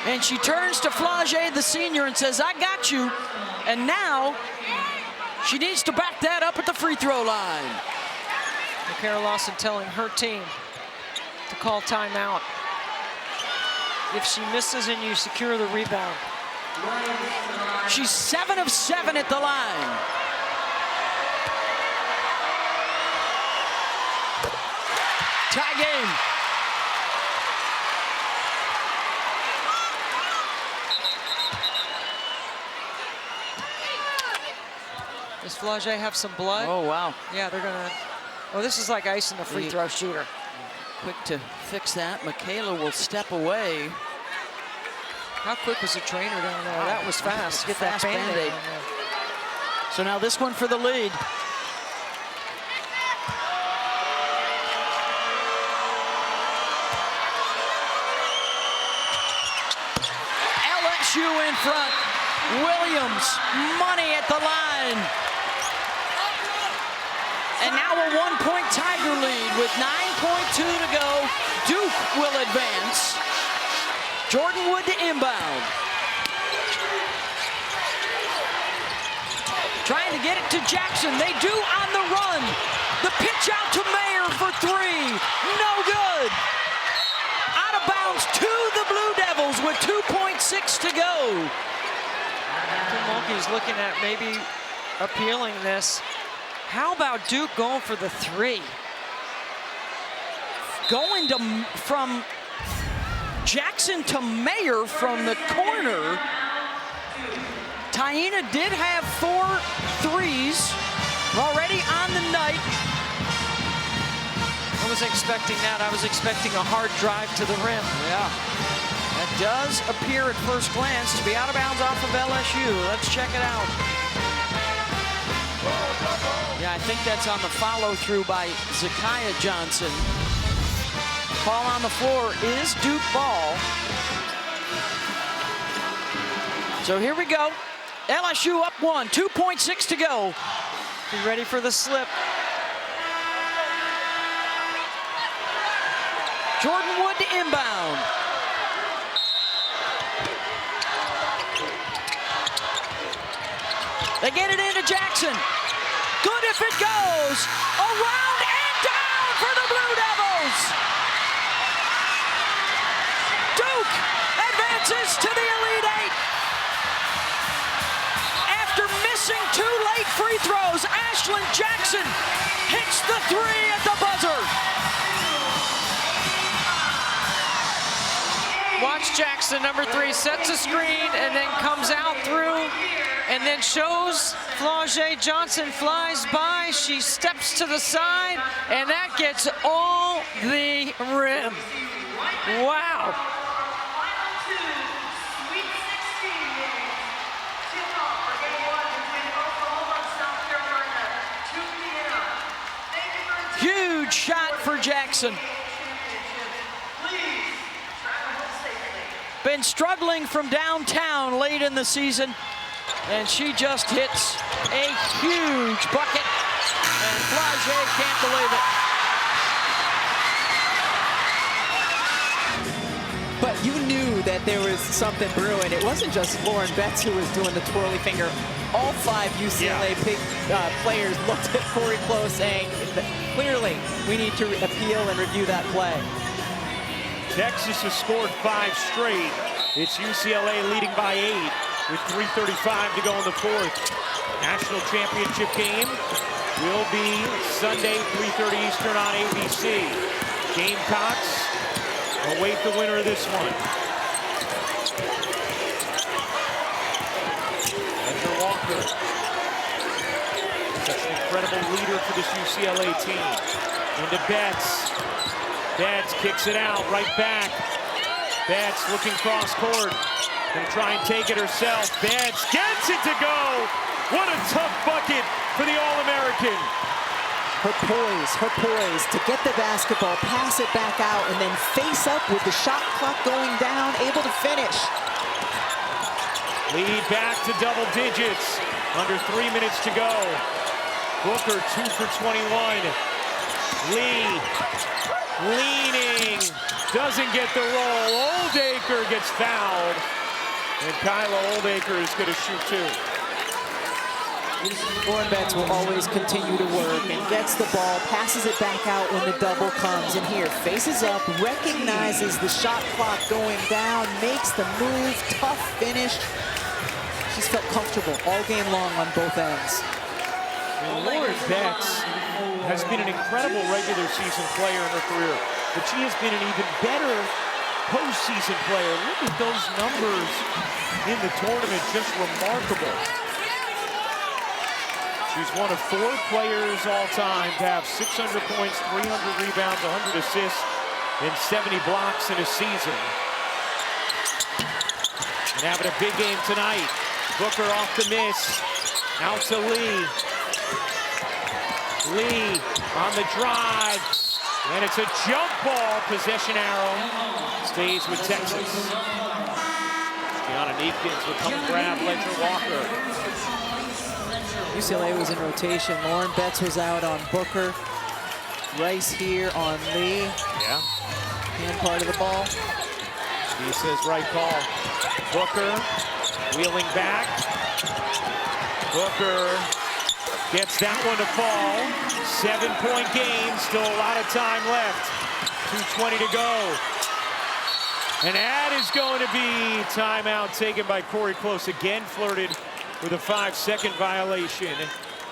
And she turns to Flage, the senior, and says, I got you. And now she needs to back that up at the free throw line. Michaela Lawson telling her team to call timeout. If she misses and you secure the rebound. She's 7 of 7 at the line. Tie game. Does Flage have some blood? Oh, wow. Yeah, they're gonna. Oh, this is like icing the free throw shooter. Quick to fix that. Michaela will step away. How quick was the trainer down there? That was fast. Get that Fast Band-Aid. So now this one for the lead. LSU in front. Williams, money at the line. And now a 1-point Tiger lead with 9.2 to go. Duke will advance. Jordan Wood to inbound. Trying to get it to Jackson. They do on the run. The pitch out to Mayer for three. No good. Out of bounds to the Blue Devils with 2.6 to go. Mulkey's looking at maybe appealing this. How about Duke going for the three? Going from Jackson to Mayer from the corner. Taina did have 4 threes already on the night. I wasn't expecting that. I was expecting a hard drive to the rim. Yeah. That does appear at first glance to be out of bounds off of LSU. Let's check it out. Yeah, I think that's on the follow through by Zakiah Johnson. Ball on the floor is Duke ball. So here we go. LSU up 1, 2.6 to go. Be ready for the slip. Jordan Wood to inbound. They get it into Jackson. Good if it goes. Around and down for the Blue Devils. Duke advances to the Elite Eight. After missing 2 late free throws, Ashlyn Jackson hits the 3 at the buzzer. Watch Jackson, number 3, sets a screen and then comes out through and then shows Flage Johnson flies by. She steps to the side and that gets all the rim. Wow. Huge shot for Jackson. Been struggling from downtown late in the season, and she just hits a huge bucket, and Flage can't believe it. But you knew that there was something brewing. It wasn't just Lauren Betts who was doing the twirly finger. All 5 UCLA players looked at Corey Close saying, clearly, we need to appeal and review that play. Texas has scored 5 straight. It's UCLA leading by 8 with 3:35 to go in the 4th. National championship game will be Sunday, 3:30 Eastern on ABC. Gamecocks await the winner of this one. Andrew Walker, such an incredible leader for this UCLA team. Into Betts. Betts kicks it out, right back. Betts looking cross court. Gonna try and take it herself. Betts gets it to go. What a tough bucket for the All-American. Her poise to get the basketball, pass it back out, and then face up with the shot clock going down, able to finish. Lead back to double digits. Under 3 minutes to go. Booker 2 for 21. Lee leaning, doesn't get the roll. Oldacre gets fouled. And Kyla Oldacre is going to shoot 2. Lauren Betts will always continue to work and gets the ball, passes it back out when the double comes. And here, faces up, recognizes the shot clock going down, makes the move, tough finish. She's felt comfortable all game long on both ends. And Lauren Betts has been an incredible regular season player in her career, but she has been an even better postseason player. Look at those numbers in the tournament, just remarkable. She's one of 4 players all time to have 600 points, 300 rebounds, 100 assists, and 70 blocks in a season. And having a big game tonight. Booker off the miss. Out to Lee. Lee on the drive. And it's a jump ball. Possession arrow. Stays with Texas. Gianna Neekins will come grab Ledger Walker. UCLA was in rotation. Lauren Betts was out on Booker. Rice here on Lee. Yeah. Hand part of the ball. He says right call. Booker wheeling back. Booker gets that one to fall. 7-point game, still a lot of time left. 2:20 to go. And that is going to be timeout taken by Corey Close. Again flirted with a 5-second violation.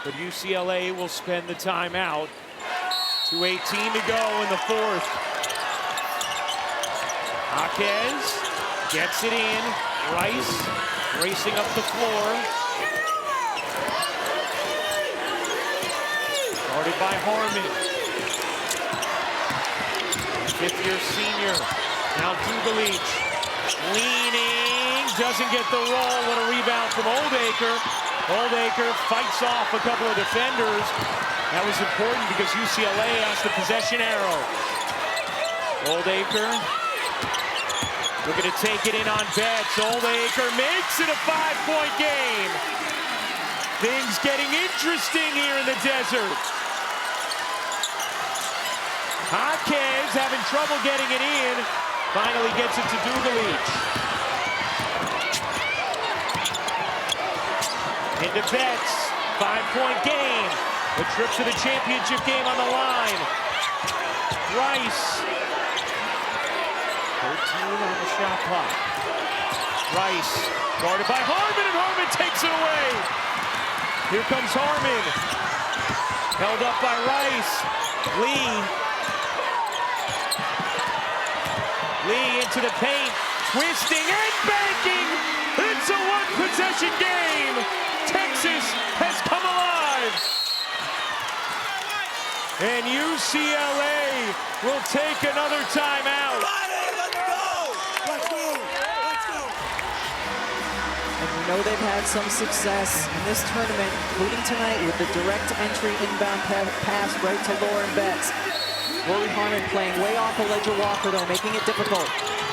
But UCLA will spend the timeout. 2:18 to go in the 4th. Jaquez gets it in. Rice racing up the floor. Guarded by Harmon. 5th-year senior. Now Dugalich. Leaning. Doesn't get the roll. What a rebound from Oldacre. Oldacre fights off a couple of defenders. That was important because UCLA has the possession arrow. Oldacre looking to take it in on Betts. Oldacre makes it a 5-point game. Things getting interesting here in the desert. Jaquez having trouble getting it in. Finally gets it to Dugalich. Into Betts. 5-point game. A trip to the championship game on the line. Rice. 13 on the shot clock. Rice guarded by Harmon, and Harmon takes it away. Here comes Harmon. Held up by Rice. Lee. Lee into the paint. Twisting and banking. It's a 1-possession game. Texas has come alive. And UCLA will take another timeout. And we know they've had some success in this tournament, including tonight with the direct entry inbound pass right to Lauren Betts. Lori Harmon playing way off of Ledger Walker, though, making it difficult.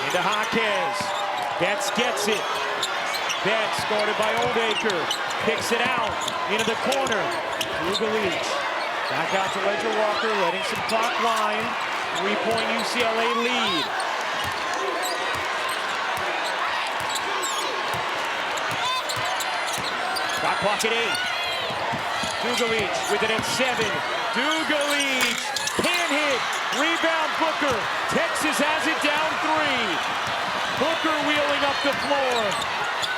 Into Jaquez. Betts gets it. Betts guarded by Oldacre. Picks it out into the corner. Dugalich. Back out to Ledger Walker, letting some clock line. 3-point UCLA lead. Shot clock at 8. Dugalich with it at 7. Dugalich can't hit. Rebound Booker. Texas has it down 3. Booker wheeling up the floor.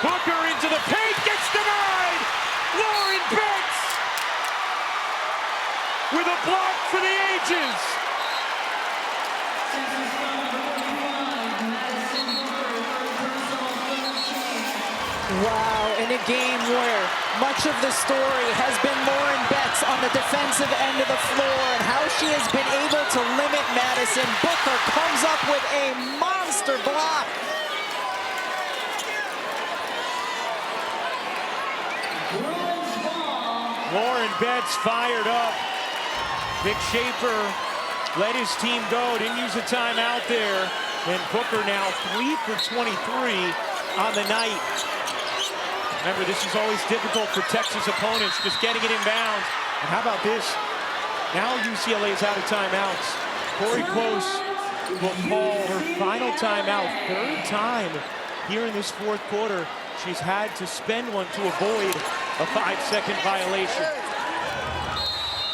Booker into the paint, gets denied. Lauren Betts with a block for the ages. Wow, in a game where much of the story has been Lauren Betts on the defensive end of the floor and how she has been able to limit Madison. Booker comes up with a monster block. Lauren Betts fired up. Vic Schaefer let his team go, didn't use a timeout there. And Booker now 3 for 23 on the night. Remember, this is always difficult for Texas opponents, just getting it inbounds. And how about this? Now UCLA is out of timeouts. Corey Close will call her final timeout. 3rd time here in this 4th quarter. She's had to spend one to avoid a 5-second violation.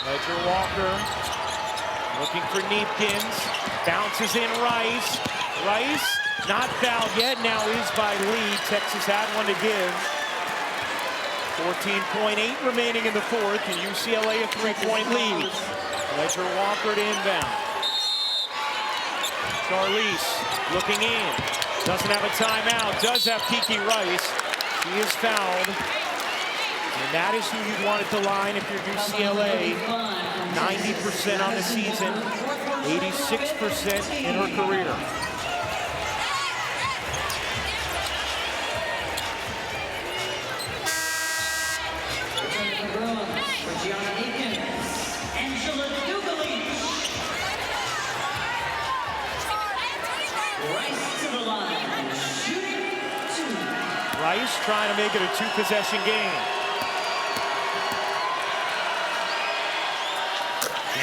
Ledger Walker looking for Neepkins. Bounces in Rice. Rice not fouled yet, now is by Lee. Texas had one to give. 14.8 remaining in the fourth, and UCLA a 3-point lead. Ledger Walker to inbound. Charlize looking in. Doesn't have a timeout. Does have Kiki Rice. She is fouled. And that is who you'd want at the line if you're UCLA. 90% on the season. 86% in her career. Rice trying to make it a two-possession game.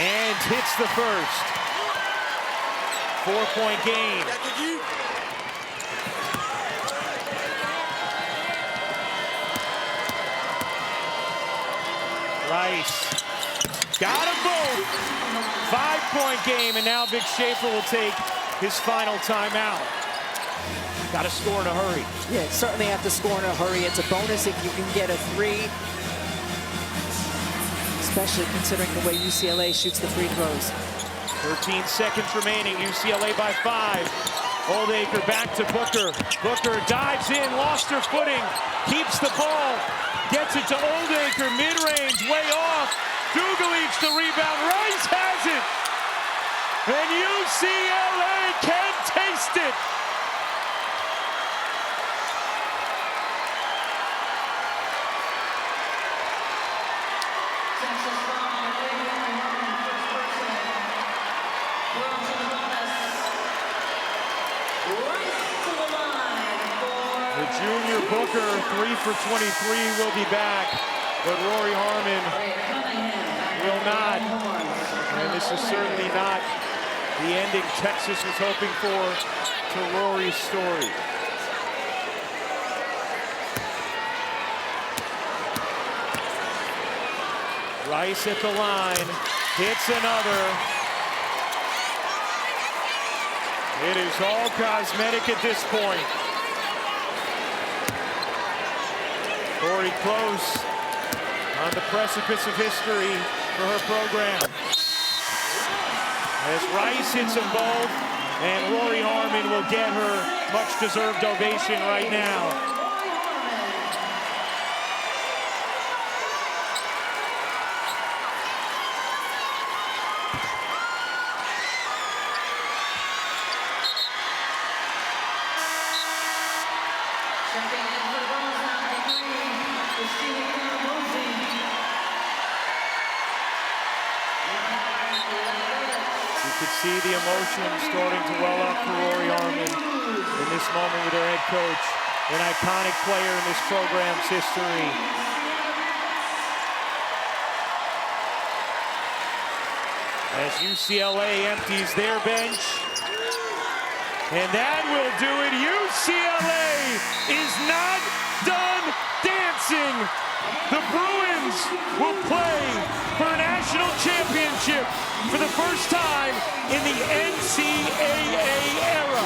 And hits the first. 4-point game. Rice got them both. 5-point game, and now Vic Schaefer will take his final timeout. Got to score in a hurry. Yeah, certainly have to score in a hurry. It's a bonus if you can get a three, especially considering the way UCLA shoots the free throws. 13 seconds remaining. UCLA by 5. Oldacre back to Booker. Booker dives in, lost her footing, keeps the ball, gets it to Oldacre, mid-range, way off. Dugalich the rebound. Rice has it. And UCLA can't taste it. The junior Booker, 3 for 23, will be back, but Rory Harmon will not. And this is certainly not the ending Texas was hoping for to Rory's story. Rice at the line, hits another. It is all cosmetic at this point. Corey Close on the precipice of history for her program. As Rice hits them both, and Rory Harmon will get her much-deserved ovation right now. You could see the emotion starting to well up for Rory Harmon in this moment with her head coach, an iconic player in this program's history. As UCLA empties their bench, and that will do it. UCLA is not done dancing. The Bruins will play for a national championship for the first time in the NCAA era.